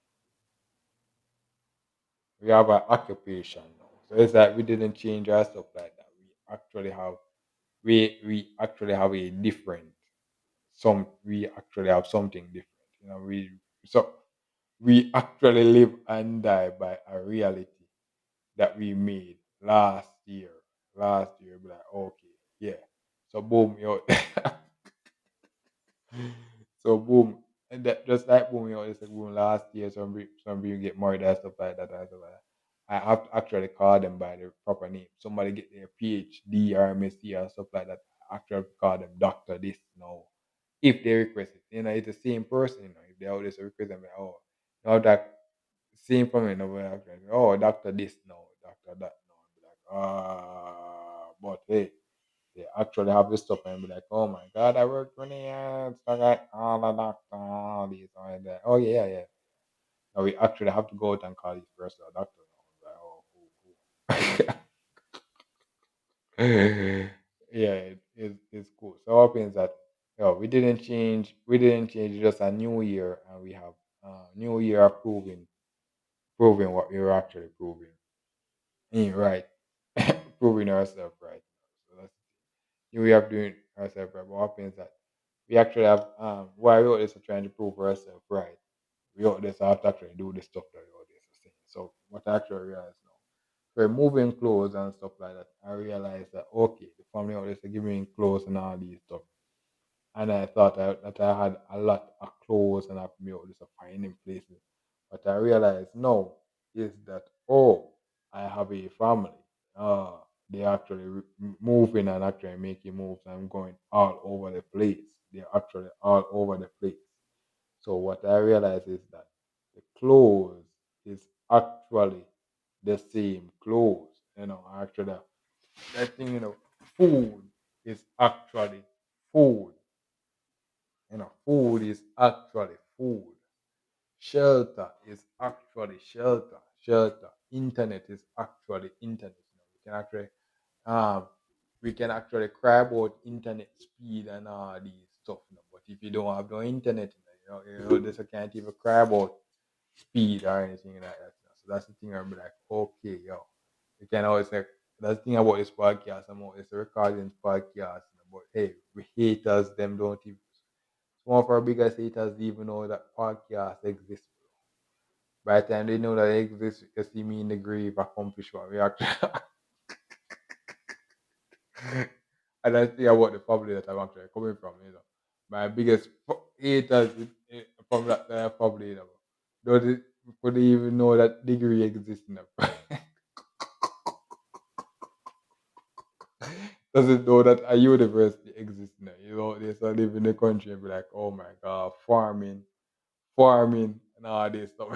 We have an occupation now. So it's like we didn't change our stuff like that. We actually have a different we actually have something different. So we actually live and die by a reality that we made last year. Last year, be like, okay, yeah. So boom, yo. So boom, and that just like boom, it's like boom last year. Some people get married and stuff like that. And stuff like that. I have to actually call them by their proper name. Somebody get their PhD or MSc or stuff like that. I actually call them doctor this now. If they request it, it's the same person. If they always request them, like, oh, now that same for me. When I actually, oh, doctor this now, doctor that now. I'll be like, but hey. They actually have this stuff and be like, oh my god, I worked 20 years, I got all the doctor, all these, all that. Oh yeah, yeah. Now we actually have to go out and call this person a doctor now. Like, oh, yeah, it's cool. So what happens that we didn't change just a new year and we have new year proving what we were actually proving. Ain't right. Proving ourselves right. So that's we have doing ourselves right. But what happens that we actually have why we always are trying to prove ourselves right. We always have to actually do the stuff that we always are saying. So what I actually realize now, for moving clothes and stuff like that, I realized that okay, the family always give me clothes and all these stuff. And I thought that I had a lot of clothes and I've been able to find in places. But I realized no, is that oh, I have a family. Uh, they actually moving and actually making moves and going all over the place. They're actually all over the place. So what I realize is that the clothes is actually the same clothes. Actually that thing, food is actually food. Food is actually food. Shelter is actually shelter. Shelter. Internet is actually internet. Um we can actually cry about internet speed and all these stuff. But if you don't have no internet, this I can't even cry about speed or anything like that. So that's the thing I'm like, okay, yo. You can always like that's the thing about this podcast. I'm always recording this podcast. But hey, we haters them don't even some of our biggest haters even know that podcast exists. By the time they know that it exists, you see me in the grave accomplish what we actually and I think about the family that I'm actually coming from. My biggest haters from that family, don't could even know that degree exists. Doesn't know that a university exists now. They start live in the country and be like, oh my god, farming, and all this stuff.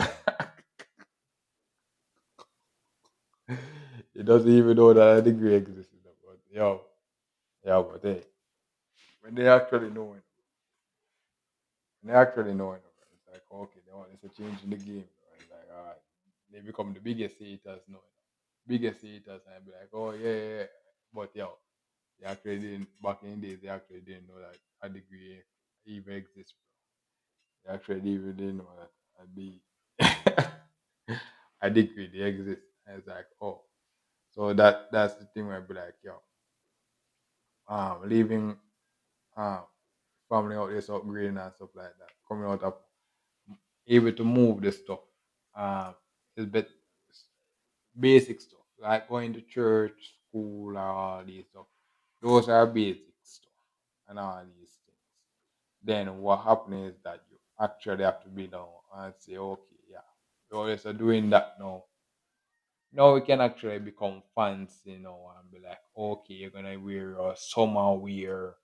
It doesn't even know that a degree exists. But yo, yeah, but hey, when they actually know it, it's like okay, they want it's a change in the game. It's like all right, they become the biggest haters. Biggest haters, and be like, oh yeah, yeah, yeah. But yo, they actually didn't back in the days. They actually didn't know that a degree even exists. They actually even didn't know that a degree they exist. And it's like oh, so that's the thing where I be like yo, leaving um family out there, so upgrading and stuff like that, coming out of able to move the stuff. Is bit basic stuff like going to church, school, or all these stuff. Those are basic stuff and all these things. Then what happens is that you actually have to be down and say, okay, yeah, we always are doing that now. Now we can actually become fancy, and be like, okay, you're gonna wear your summer wear,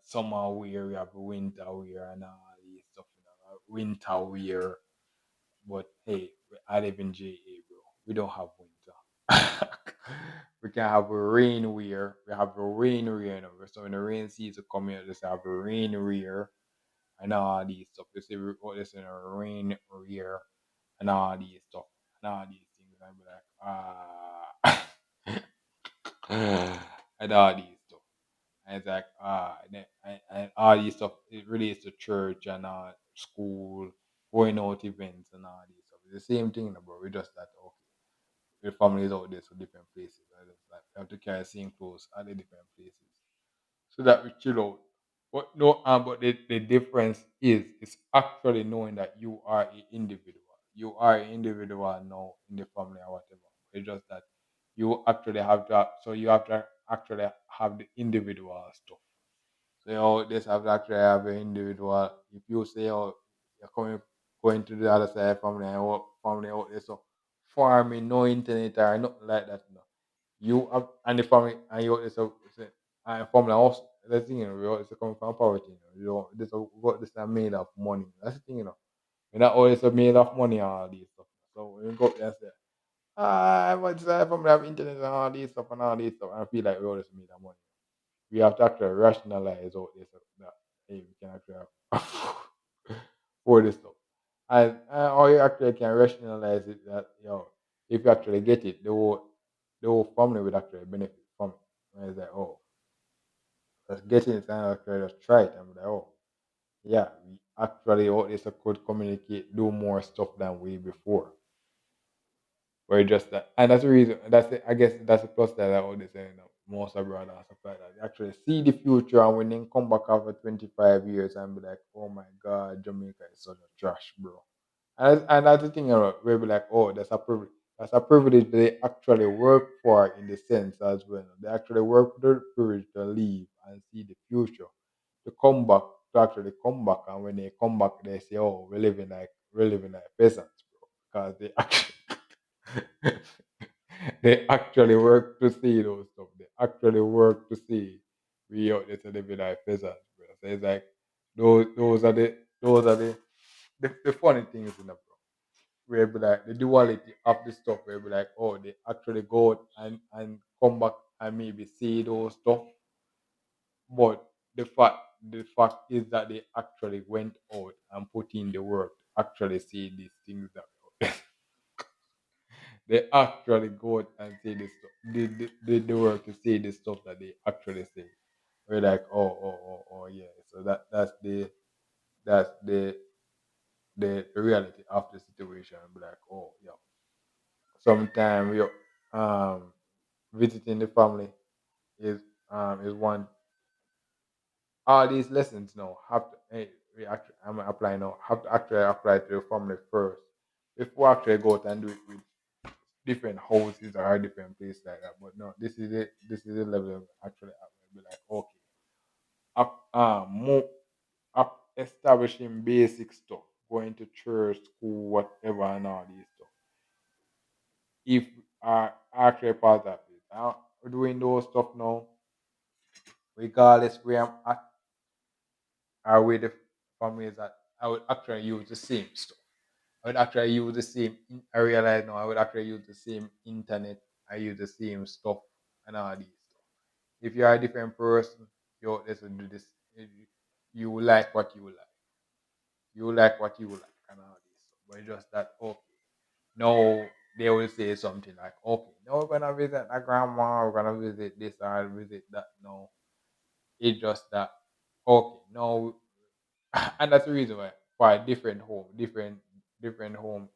summer wear, we have winter wear and all these stuff, winter wear. But hey, I live in JA, bro. We don't have winter. We can have a rain wear. We have a rain wear now. So when the rain season come here, just have a rain wear and all these stuff. You see, we this in a rain wear and all these stuff and all these things. And be like, and all these stuff. And it's like, and all these stuff, it relates to church and school, going out events and all these stuff. It's the same thing, bro. We just that, okay, your family is out there, so different places. Right? It's like, you have to carry same clothes at the different places so that we chill out. But no, but the difference is it's actually knowing that you are an individual. You are an individual now in the family or whatever. It's just that you actually have to. So you have to actually have the individual stuff. So this have to actually have an individual. If you say you're going to the other side family and family out there, so farming, no internet or nothing like that. No. You have and the family and you out there, so and family also the thing, we always coming from poverty, this this is made of money. That's the thing, We're not always made of money and all these stuff. So when we go up there and say, what's that family have internet and all these stuff, and I feel like we always made of money. We have to actually rationalize out this that hey, we can actually have for this stuff. And how you actually can rationalize it that if you actually get it, the whole family would actually benefit from it. And it's like, oh, just getting it and actually just try it. I'm like, oh, yeah, we actually out this could communicate, do more stuff than we before. Where just that, and that's the reason. That's it. I guess that's the plus that I always say. Most abroad and stuff like that. They actually see the future, and when they come back after 25 years and be like, "Oh my God, Jamaica is such a trash, bro." And that's the thing, where be like, "Oh, that's a privilege. That's a privilege they actually work for in the sense as well. They actually work for the privilege to leave and see the future, to come back, to actually come back, and when they come back, they say, "Oh, we're living like peasants, bro," because they actually." They actually work to see those stuff. They actually work to see we out there to live in our peasants, bro. So it's like those are the funny things in the bro. Where it be like the duality of the stuff where it be like, oh, they actually go out and come back and maybe see those stuff. But the fact is that they actually went out and put in the work to actually see these things that they actually go out and say this stuff. They work to say the stuff that they actually say. We're like, oh, yeah. So that's the reality of the situation. And be like, oh, yeah. Sometimes we visiting the family is one. All these lessons now have to. Hey, I'm applying now. Have to actually apply to the family first before actually go out and do it with different houses or different places like that. But no, this is it. This is the level of actually be like, okay, more establishing basic stuff, going to church, school, whatever, and all these stuff. If actually part of it, we're doing those stuff now, regardless where I'm at or where the family is at, I would actually use the same stuff. I would actually use the same. I realize now I would actually use the same internet. I use the same stuff and all these stuff. If you are a different person, you listen to this. You like what you like. You like what you like and all this stuff. But it's just that okay. No, they will say something like, okay, no, we're gonna visit my grandma, we're gonna visit this or visit that. No. It's just that okay, no, and that's the reason why for a different home different home.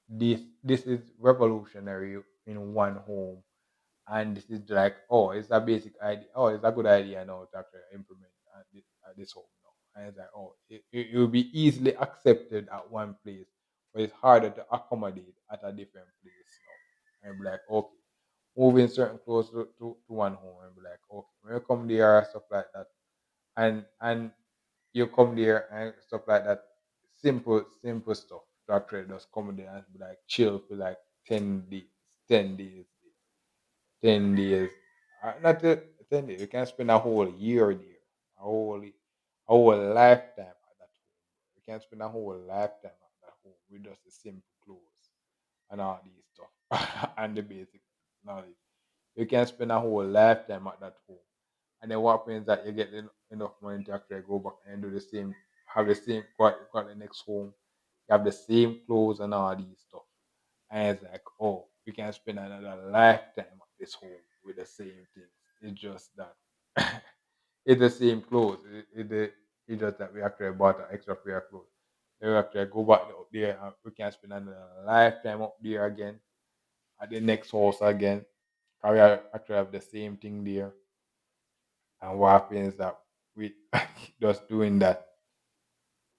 This is revolutionary in one home, and this is like, oh, it's a basic idea. Oh, it's a good idea now to actually implement at this home now. And it's like, oh, it will be easily accepted at one place, but it's harder to accommodate at a different place now. And be like, okay, moving certain clothes to one home, and be like, okay, when you come there, stuff like that, and you come there and stuff like that. Simple stuff. To actually just come there and be like chill for like 10 days, 10 days, 10 days. Not 10 days. You can spend a whole year there, a whole lifetime at that home. You can spend a whole lifetime at that home with just the simple clothes and all these stuff and the basic knowledge. You can spend a whole lifetime at that home. And then what happens that you get enough money to actually go back and do the same, have the same, got the next home, you have the same clothes and all these stuff. And it's like, oh, you can spend another lifetime at this home with the same things. It's just that it's the same clothes. It's just that we actually bought an extra pair of clothes. Then we actually go back up there and we can spend another lifetime up there again at the next house again. 'Cause we actually have the same thing there. And what happens that with just doing that,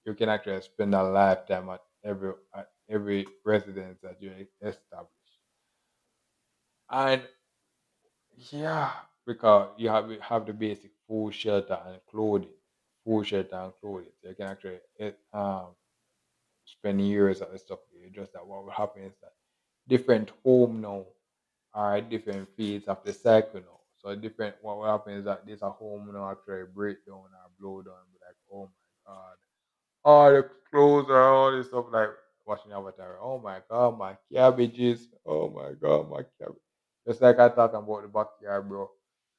you can actually spend a lifetime at every residence that you establish. And Yeah, because you have the basic food, shelter, and clothing. Food, shelter, and clothing. So you can actually spend years at the stuff. It's just that what will happen is that different home now are at different phases of the cycle now. So different what will happen is that this a home now actually break down or blow down, be like, oh my god, all the clothes or all this stuff like watching Avatar. Oh my god, my cabbages. Oh my god, my cabbage. Just like I talking about the backyard, bro.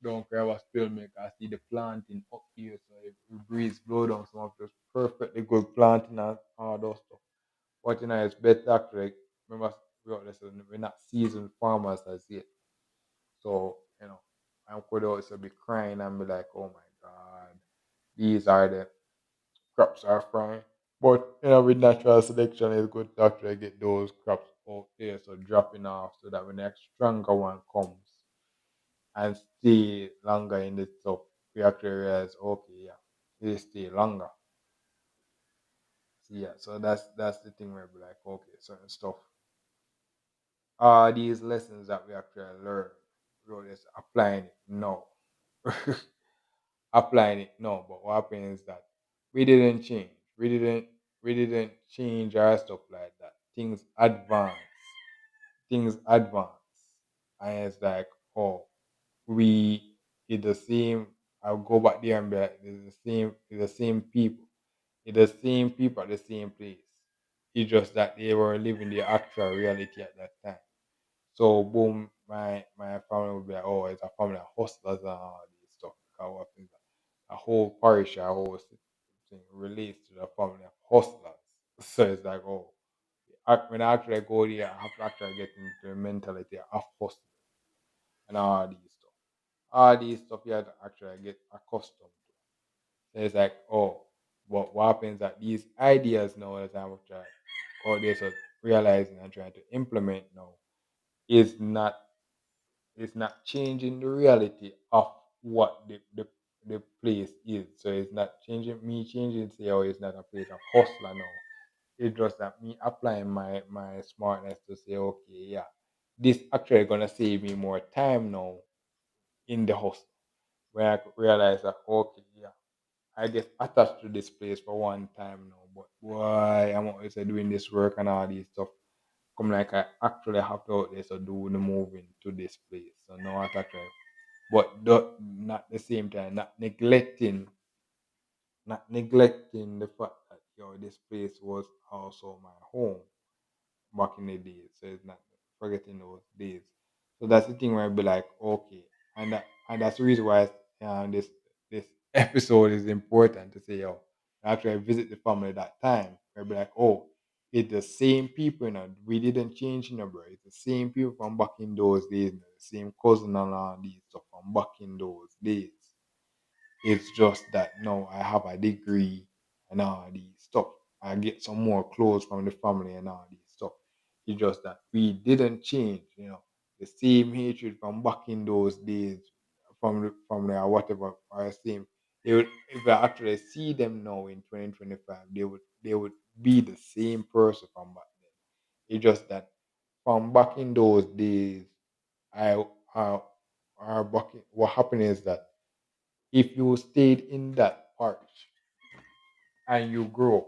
Don't care what spill make. I see the planting up here, so if the breeze blow down some of those perfectly good planting and all those stuff. But it's better actually. Remember, we're not seasoned farmers as yet. So, I could also be crying and be like, oh my god, these are the crops are frying. But with natural selection, it's good to actually get those crops out there, so dropping off, so that when the next stronger one comes and stay longer in the stuff, we actually realize, okay, yeah, they stay longer. So, yeah, so that's the thing where we like, okay, certain stuff. These lessons that we actually learn, we're just applying it now. Applying it now, but what happens is that we didn't change. We didn't change our stuff like that. Things advance, and it's like, oh, we did the same. I'll go back there and be like, it's the same people, at the same place. It's just that they were living the actual reality at that time. So boom, my family would be like, oh, it's a family of hustlers and all this stuff. Because what happens, a whole parish, a whole thing relates to the family of hustlers. So it's like, oh, when I actually go there, I have to actually get into the mentality of hustlers and all these stuff. All these stuff you have to actually get accustomed to. So it's like, oh, but what happens that these ideas now that I'm trying, or this realizing and trying to implement now is not it's not changing the reality of what the place is. So it's not changing say, oh, it's not a place of hustler now. It's just that me applying my smartness to say, okay, yeah, this actually gonna save me more time now in the hustle. Where I could realize that, okay, yeah, I get attached to this place for one time now, but why I'm always doing this work and all these stuff. Come like I actually have to out there so do the moving to this place. So now I actually, but not the same time, not neglecting the fact that this place was also my home back in the days. So it's not forgetting those days. So that's the thing where I'd be like, okay, and that's the reason why this episode is important to say, actually visit the family that time. I'd be like, oh, it's the same people, we didn't change, bro. It's the same people from back in those days, the same cousin and all these stuff from back in those days. It's just that now I have a degree and all these stuff. I get some more clothes from the family and all these stuff. It's just that we didn't change, the same hatred from back in those days, from the or whatever or same. They would, if I actually see them now in 2025, they would be the same person from back then. It's just that from back in those days, I what happened is that if you stayed in that parish and you grow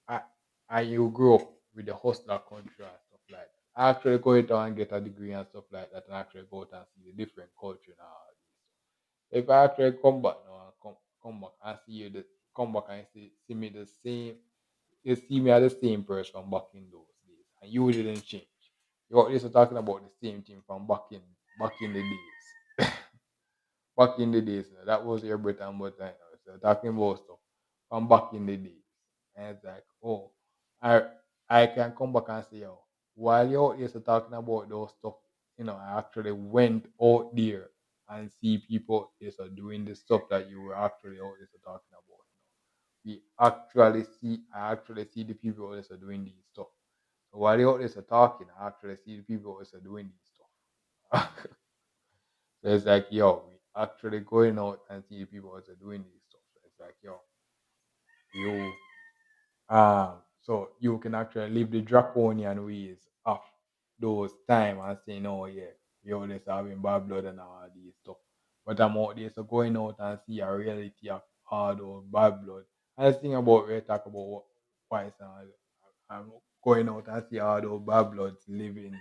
a- and you grow up with the hustler country and stuff like that, actually go out and get a degree and stuff like that, and actually go out and see the different culture and all this. If I actually come back now and come back and see you come back and see me the same, you see me as the same person from back in those days, and you didn't change. You're always talking about the same thing from back in the days. Back in the days, that was your bread and butter. So talking about stuff from back in the days. And it's like, oh, I I can come back and say, oh, while you're out here talking about those stuff, I actually went out there and see people is doing the stuff that you were actually out there talking about. I actually see the people out there doing these stuff. So while you're out there talking, I actually see the people out there doing these stuff. So it's like, we actually going out and see people as doing these stuff. So it's like, you so you can actually live the draconian ways of those time and say, no, yeah. Yo, this having bad blood and all these stuff. But I'm out there, so going out and see a reality of hard or bad blood. And the thing about we talk about whites and all, I'm going out and see hard or bad bloods living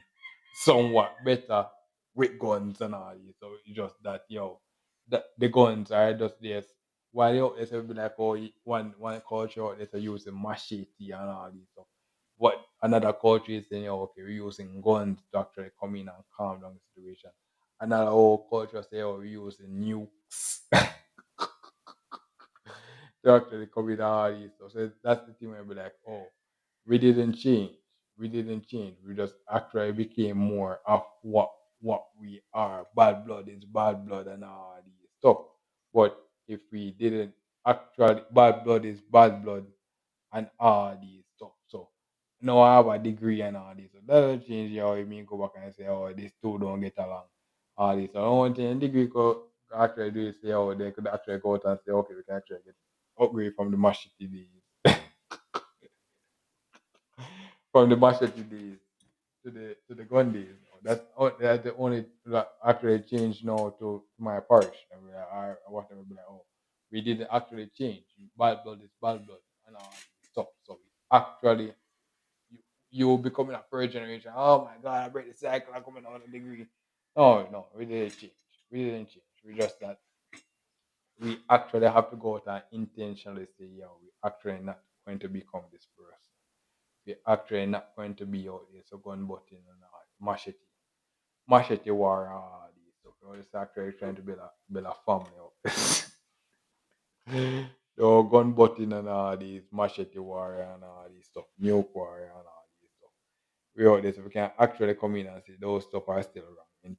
somewhat better with guns and all this. So it's just that that the guns are just this. While you out there, so be like one culture out there so using machete and all this stuff. What another culture is saying, okay, we're using guns to actually come in and calm down the situation. Another whole culture say, oh, we're using nukes to actually come in and all this stuff. So that's the thing where we be like, oh, we didn't change. We didn't change. We just actually became more of what we are. Bad blood is bad blood and all these stuff. But if we didn't actually, bad blood is bad blood and all these stuff. So now I have a degree and all this. So that doesn't change how you mean go back and say, oh, these two don't get along. All this. So the only thing degree could actually do is say, oh, they could actually go out and say, okay, we can actually get upgrade from the machete days. From the machete days to the gun days. That's the only that actually changed now to my parish. I mean, I want to be like, oh, we didn't actually change. Bad blood is bad blood and all this stuff. So we actually you you becoming a first generation. Oh my god, I break the cycle. I'm coming out of the degree. No, no, we didn't change. We didn't change. We just that we actually have to go out and intentionally say, yeah, we actually not going to become this person. We actually not going to be out there so gun button and machete. Machete war and all these stuff. We're just actually trying to build a family out. No gun button and all these machete war and all these stuff. Nuke war and all these stuff. We out there so we can actually come in and say those stuff are still wrong in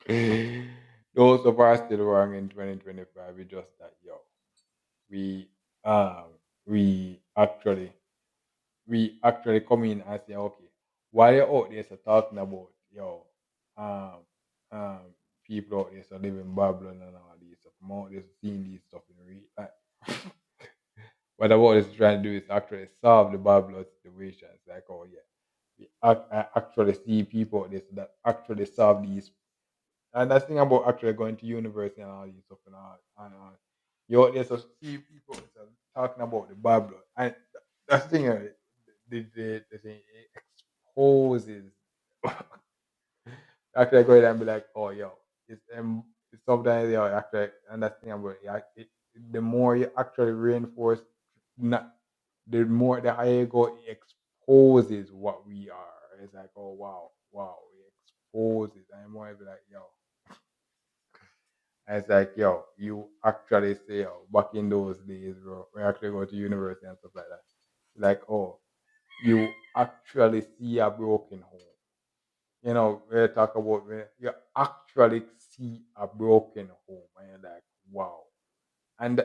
2025. Those stuff are still wrong in 2025. We just that we um we actually come in and say, okay, while you're out there so talking about um um people out there so living Babylon and all these stuff, I'm out there seeing these stuff in real life. What I want is trying to do is actually solve the Babylon situation. It's like, oh yeah, I actually see people out there so that actually solve these. And that's the thing about actually going to university and all these stuff and all. You out there so see people so talking about the Babylon. And that's the thing, the thing it exposes. Actually, go ahead and be like, oh, it's sometimes actually, and that's the thing about the more you actually reinforce, not the more the higher you go, it exposes what we are. It's like, oh wow, wow, it exposes, and more be like, and it's like, you actually say, back in those days, bro, we actually go to university and stuff like that. Like, oh, you actually see a broken home. We talk about when you actually see a broken home and you're like, wow. And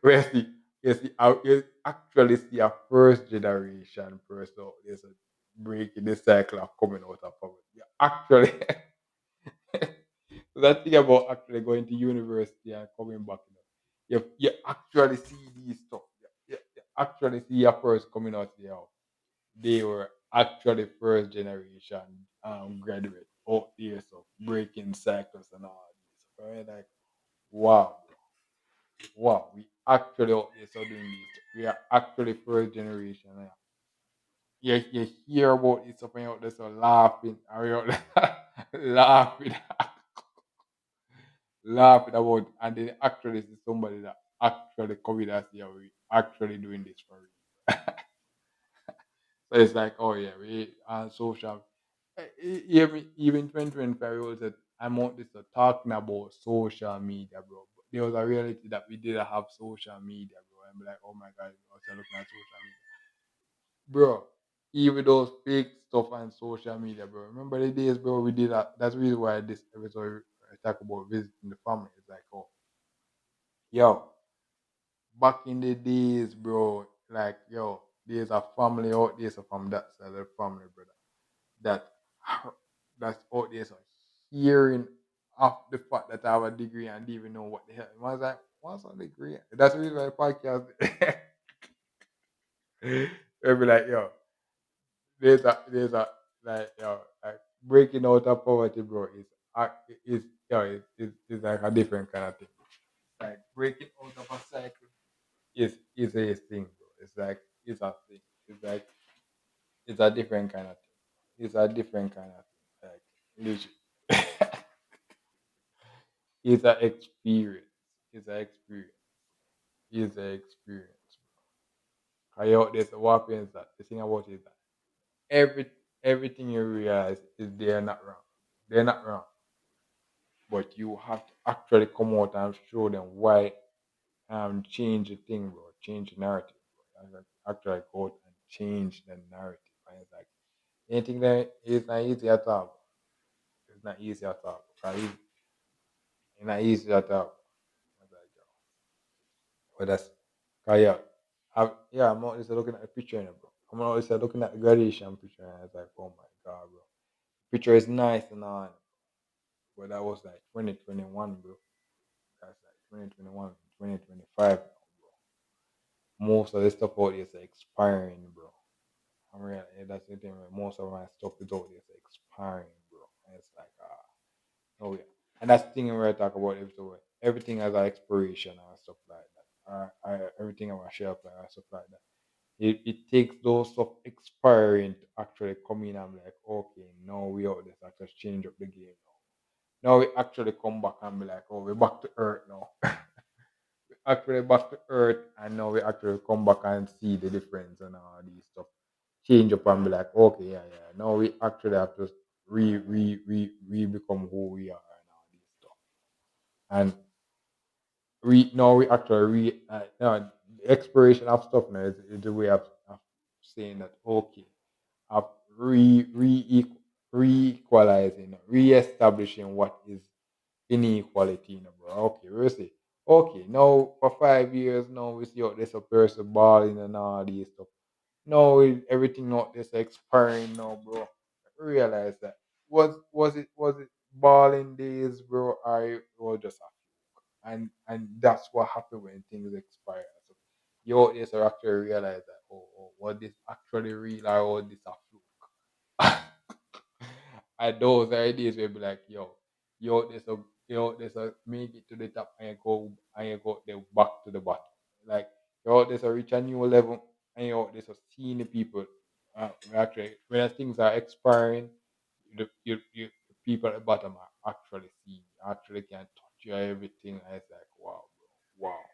where you actually see a first generation person out there so breaking the cycle of coming out of poverty. You actually that thing about actually going to university and coming back, you actually see these stuff. You actually see a person coming out there they were actually first generation graduate out there, so breaking cycles and all this. So I'm like, wow, wow, we actually out there so doing this. We are actually first generation. You hear about this stuff and you're out there so laughing, and you're out there laughing, laughing about, and then actually see somebody that actually come with us here. We actually doing this for real. So it's like, oh yeah, we on social. Even 2025, we was that I'm out this talking about social media, bro. But there was a reality that we didn't have social media, bro. And be like, oh my god, I was looking at social media, bro. Even those fake stuff on social media, bro. Remember the days, bro? We did that. That's the reason why this episode I talk about visiting the family. It's like, oh, yo, back in the days, bro. Like, there's a family out there, so from that side of the family, brother that that's out there so hearing of the fact that I have a degree and didn't even know what the hell. I was like, what's a degree? That's the reason why the podcast. They'll be like, there's a like like breaking out of poverty, bro. Is is like a different kind of thing. Like breaking out of a cycle is a thing, bro. It's like it's a thing. It's like it's a different kind of thing. It's a different kind of thing. Like literally, it's an experience. It's an experience. It's an experience. Cause you out there, so what happens that the thing about it is that every everything you realize is they're not wrong. They're not wrong. But you have to actually come out and show them why change the thing, bro. Change the narrative, bro. And like, actually go out and change the narrative. And it's like anything that is not easy at all. It's not easy at all. It's not easy at all. It's like, yo, but that's yeah. I'm always looking at the picture, bro. I'm always looking at the graduation picture, and it's like, oh my god, bro. Picture is nice and all, but that was like 2021, bro. That's like 2021, 2025 now, bro. Most of the stuff out there is expiring, bro. I'm real. That's the thing. Most of my stuff is out there is expiring, bro. And it's like, oh yeah. And that's the thing where I talk about everything. Everything has an expiration and stuff like that. Everything on my shelf life and stuff like that. It takes those stuff expiring to actually come in and be like, okay, now we out this. I just change up the game now. Now we actually come back and be like, oh, we're back to earth now. Actually back to earth, and now we actually come back and see the difference and all these stuff. Change up and be like, okay, yeah, yeah. Now we actually have to re become who we are and all these stuff. And now we actually now the expiration of stuff now is the way of saying that okay, of re equalizing, re establishing what is inequality, bro. Okay, we'll see. Okay, now for 5 years now we see out this a person balling and all these stuff. Now everything out this expiring now, bro. Realize that was it balling days, bro, or it was just a and that's what happened when things expire. So you out there so actually realize that was this actually real or was this a fluke? And those ideas will be like, yo, you out there so make it to the top and you go there back to the bottom. Like you out there so reach a new level and you out there so seeing the people actually when things are expiring, the people at the bottom are actually seeing, actually can touch you everything and it's like wow, bro, wow.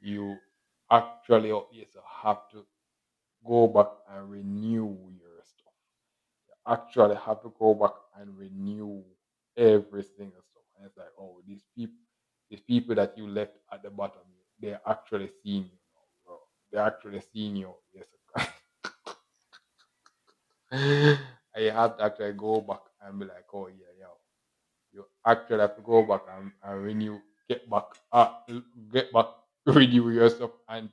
You actually out there so have to go back and renew your stuff actually have to go back and renew every single stuff. And it's like, oh, these people that you left at the bottom, they're actually seeing you now, bro. They're actually seeing you. Yes. And you have to actually go back and be like, oh yeah, yeah. You actually have to go back and renew, get back, renew yourself and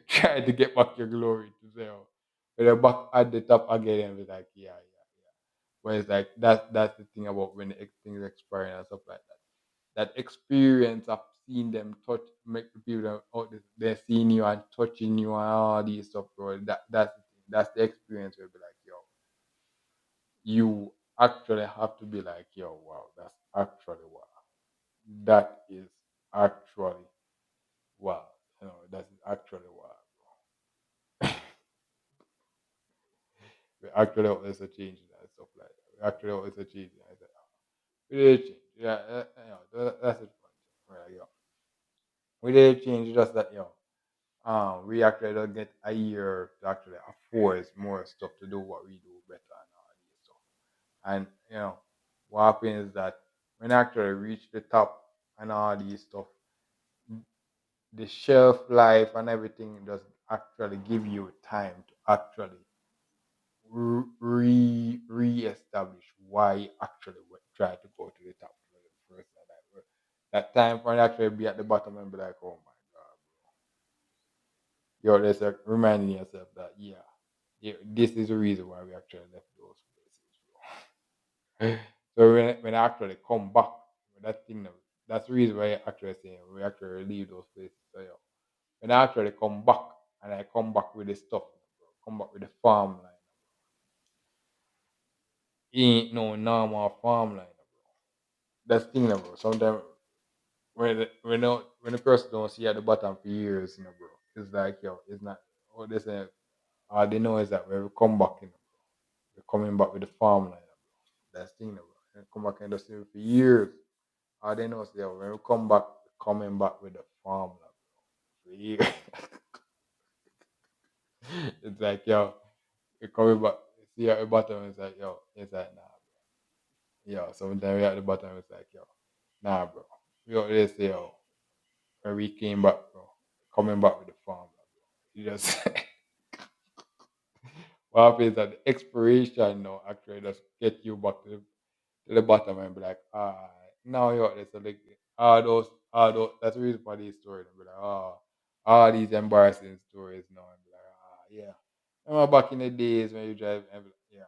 try to get back your glory to say, oh, when you're back at the top again and be like, yeah, yeah, yeah. Where it's like that's the thing about when things expire and stuff like that. That experience of seeing them touch, make the people that out there, they're seeing you and touching you and all these stuff, bro. That's the thing. That's the experience where be like, yo, you actually have to be like, yo, wow, that's actually wow. That is actually wow. That is actually wow. We actually always a change and stuff like that. We actually always a change. I said, oh, we did change. Yeah, that's it. Right, yeah. We did change just that, we actually don't get a year to actually afford more stuff to do what we do better and all these stuff. And what happens is that when I actually reach the top and all these stuff, the shelf life and everything does actually give you time to actually re-establish why you actually try to go to the top for the first time. That time for you actually be at the bottom and be like, oh my god, you're just like reminding yourself that yeah, this is the reason why we actually left those places. Bro. So when I actually come back with that thing, that's the reason why I actually say we actually leave those places. So when I actually come back and I come back with the stuff, come back with the farmline. Ain't no normal farmline, bro. That's the thing, bro. Sometimes when the person don't see at the bottom for years, bro, it's like yo, it's not. What they say, all they know is that when we come back, we're coming back with the farmline, bro. That's the thing, bro. And come back and just see it for years. All they know is that when we come back, we're coming back with the farmland, bro. For years. It's like yo, we're coming back. See at the bottom, it's like yo, it's like nah, yo. Sometimes we at the bottom, it's like yo, nah, bro. We always say yo, when we came back, bro, coming back with the farmland, bro. You just what happens at the expiration now actually just get you back to the bottom and be like, now you're there. So like all those that's the reason for these stories. And be like, all these embarrassing stories now and be like, yeah. Remember back in the days when you drive and be like,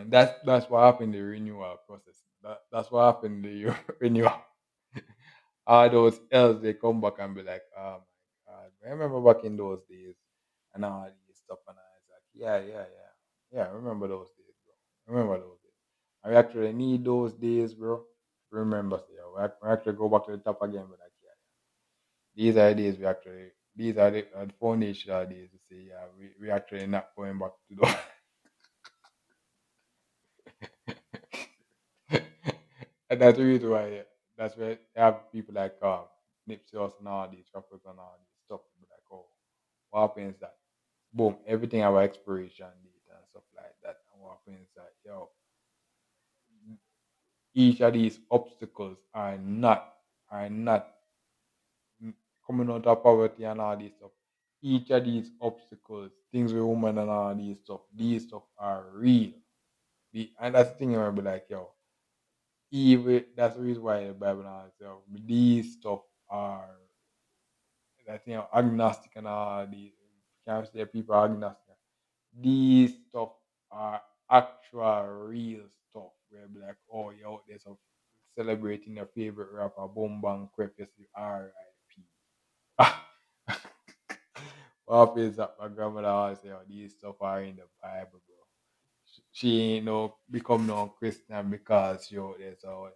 yeah. That's what happened in the renewal process. That's what happened in the renewal. All those else they come back and be like, oh my god, I remember back in those days and all these stuff and I was like, yeah. Yeah, I remember those days, bro. Remember those days. I actually need those days, bro. Remember, so, yeah, we actually go back to the top again, but like, yeah, these are the days these are the foundational days to say, yeah, we actually not going back to those. And that's the reason why that's why you have people like Nipsey Hussle and all these rappers and all these stuff. Be like, oh, what happens that boom, everything have an expiration date and stuff like that. And what happens that yo, each of these obstacles are not mm, coming out of poverty and all these stuff. Each of these obstacles, things with women and all these stuff are real. And that's the thing I be like, yo, even that's the reason why the Bible now says these stuff are that agnostic and all these can't say people are agnostic. These stuff are actual real stuff where be like, oh you out there so celebrating your favorite rapper, Boom Bang Crep, you see R.I.P. What happens that my grandmother always say, oh, these stuff are in the Bible, bro. She ain't no become no Christian because she out there. So,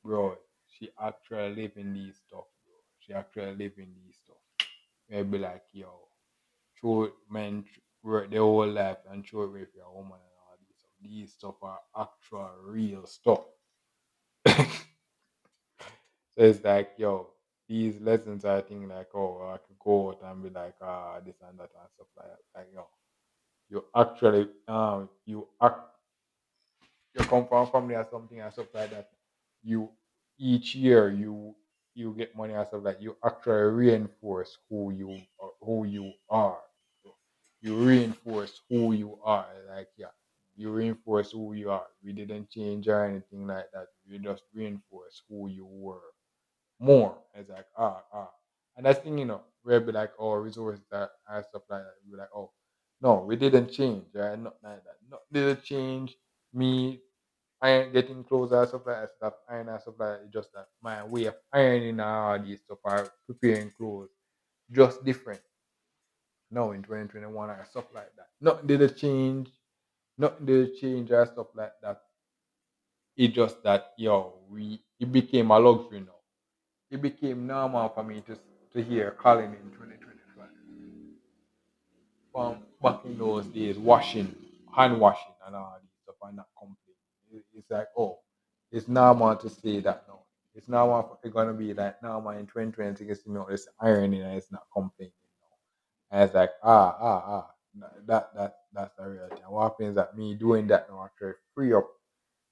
bro, she actually living these stuff, bro. She actually living these stuff. Maybe like, yo, show men work their whole life and show it with your woman and all these stuff. These stuff are actual real stuff. So it's like, yo, these lessons I think like, oh, I could go out and be like, this and that and stuff like that. Like, yo, you actually, you come from family or something and stuff like that. You each year you get money and stuff like you actually reinforce who you are. You reinforce who you are. Like yeah, you reinforce who you are. We didn't change or anything like that. We just reinforce who you were more. It's like and that's thing we'll be like oh resources that and stuff like that. We'll be like oh no, we didn't change. Right? Not like that. No, didn't change. Me iron getting closer and stuff like that, stuff iron and stuff like that. It's just that my way of ironing and all these stuff or preparing clothes just different now in 2021 and stuff like that. Nothing did it change, nothing did it change and stuff like that. It just that yo, we it became a luxury now. It became normal for me to hear Colin in 2025. Back in those days, hand washing and all these stuff and not complaining. It's like, oh, it's normal to say that now. It's normal for it's gonna be like normal in 2020 to see me it's ironing and it's not complaining now. And it's like, that's the real thing. What happens that me doing that now actually free up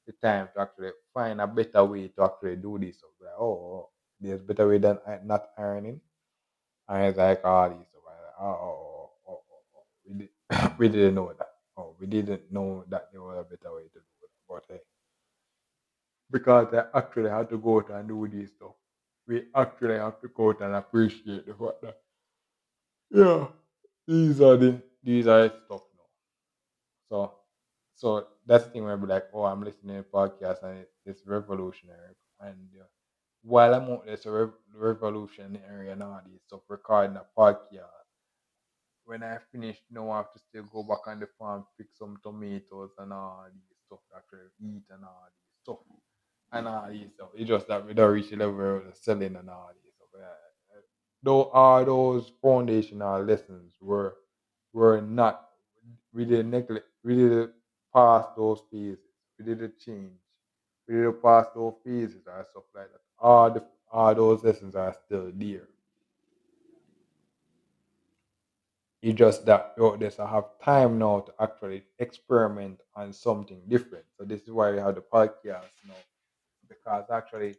the time to actually find a better way to actually do this. So like, there's better way than not ironing. And it's like all these stuff. I like, we, we didn't know that. Oh, we didn't know that there was a better way to do it. But hey, because I actually had to go out and do this stuff, we actually have to go out and appreciate the fact that, yeah, these are the stuff now. So, so that's the thing where I be like, oh, I'm listening to podcast and it's revolutionary. And while I'm out there, it's a revolutionary and all these stuff, recording a podcast when I finish, I have to still go back on the farm, pick some tomatoes and all these stuff that I eat and all these stuff and all these stuff. It's just that we don't reach the level of the selling and all these stuff. Though all those foundational lessons were not, we didn't neglect, we didn't pass those phases, we didn't change, we didn't pass those phases and stuff like that. All those lessons are still there. It's just that this I have time now to actually experiment on something different. So this is why we have the podcast now, because actually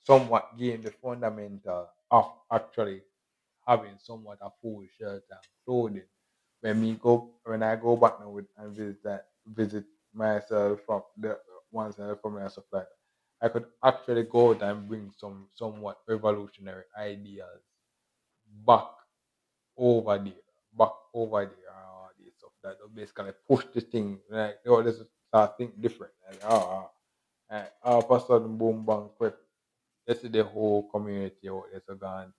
somewhat gain the fundamental of actually having somewhat a food, shelter, and clothing. When I go back now and visit myself from the oneself from and stuff like that, I could actually go out and bring some somewhat revolutionary ideas back over there, back over there, all this stuff that will basically push the thing like this start think different. Like, all of a sudden boom bang quick. Let's see the whole community out there so gone.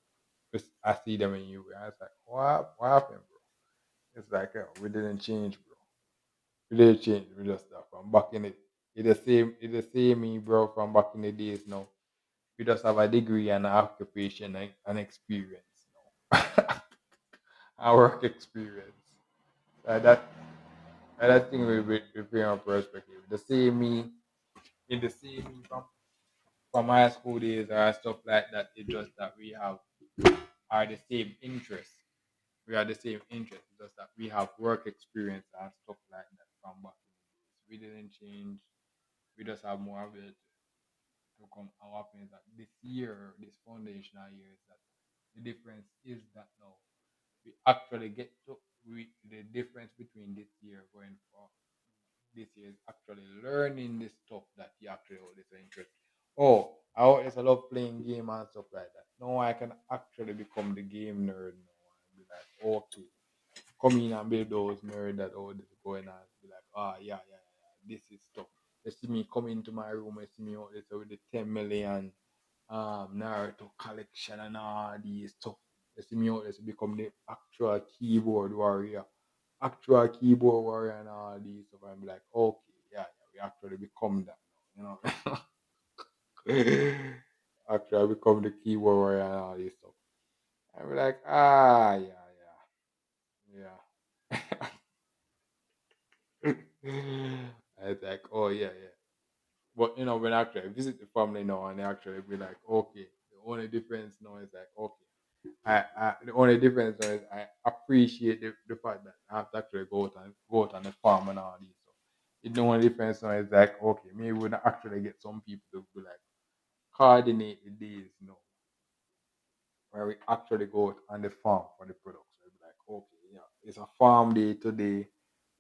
I see them in you. I was like, what happened, bro? It's like we didn't change, bro. We didn't change. We just start from back in it. It's the same me, bro, from back in the days now. We just have a degree and an occupation and experience now. Our work experience. That that thing will bring our perspective. The same me in the same me from high school days or stuff like that. It's just that we have are the same interests. We are the same interests. It's just that we have work experience and stuff like that from back in the days. We didn't change. We just have more ability to come. Our happens that this year, this foundational year, is that the difference is that now we actually get to the difference between this year going for this year is actually learning the stuff that you actually always interest. Oh, I always love playing game and stuff like that. Now I can actually become the game nerd now and be like, okay, come in and be those nerd that all this is going on. Be like, this is stuff. You see me come into my room, you see me out there with the 10 million Naruto collection and all these stuff. You see me out there to become the actual keyboard warrior, and all these stuff. I'm like, okay, we actually become that now, actually become the keyboard warrior and all these stuff. I'm like, yeah. I was like, oh yeah. But when I actually visit the family now and they actually be like, okay, the only difference now is like, okay, the only difference now is I appreciate the fact that I have to actually go out on the farm and all these stuff. The only difference now is like, okay, maybe we would actually get some people to be like coordinate the days, where we actually go out on the farm for the products. We'll be like, okay, yeah, it's a farm day today.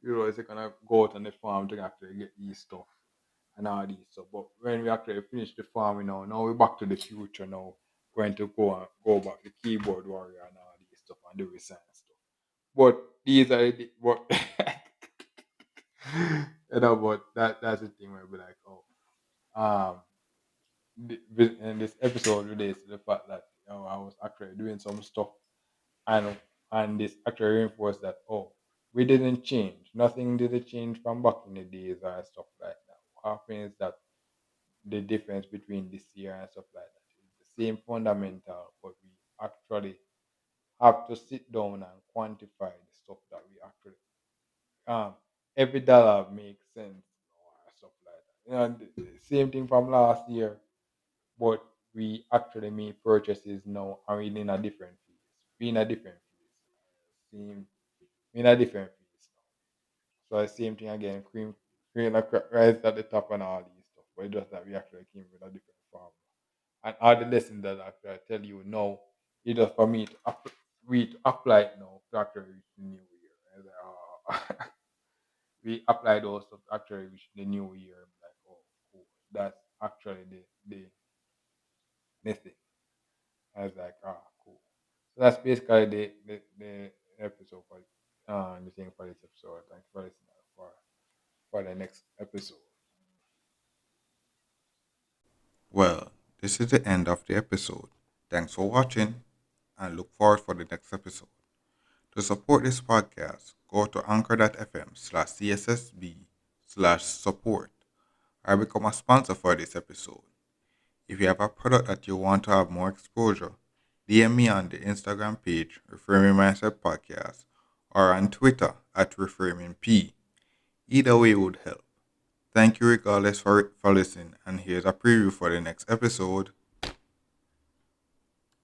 It's gonna go out on the farm to actually get these stuff and all these stuff. But when we actually finish the farm, now we're back to the future now, going to go back the keyboard warrior and all these stuff and the resign stuff. But these are but but that's the thing where we like, um in this episode relates to the fact that I was actually doing some stuff and this actually reinforced that we didn't change. Nothing did change from back in the days or stuff like that. What happens is that the difference between this year and stuff like that is the same fundamental, but we actually have to sit down and quantify the stuff that we actually um every dollar makes sense, and stuff like that. The same thing from last year, but we actually make purchases now and we in a different phase. We in a different phase. Same we in a different phase now. So the same thing again, cream like rise at the top and all these stuff. But it's just that we actually came with a different form. And all the lessons that actually I tell you now, it's just for me to we to apply it now to actually reach the new year. And it's like, we apply those stuff to actually reach the new year. I'm like, oh, cool. That's actually the thing. I was like, cool. So that's basically the episode for the thing for this episode. Thank you for listening for the next episode. Well, this is the end of the episode. Thanks for watching and look forward for the next episode. To support this podcast, go to anchor.fm/cssb/support or become a sponsor for this episode. If you have a product that you want to have more exposure, DM me on the Instagram page, Reframing Mindset Podcast, or on Twitter at ReframingP. Either way would help. Thank you regardless for listening, and here's a preview for the next episode.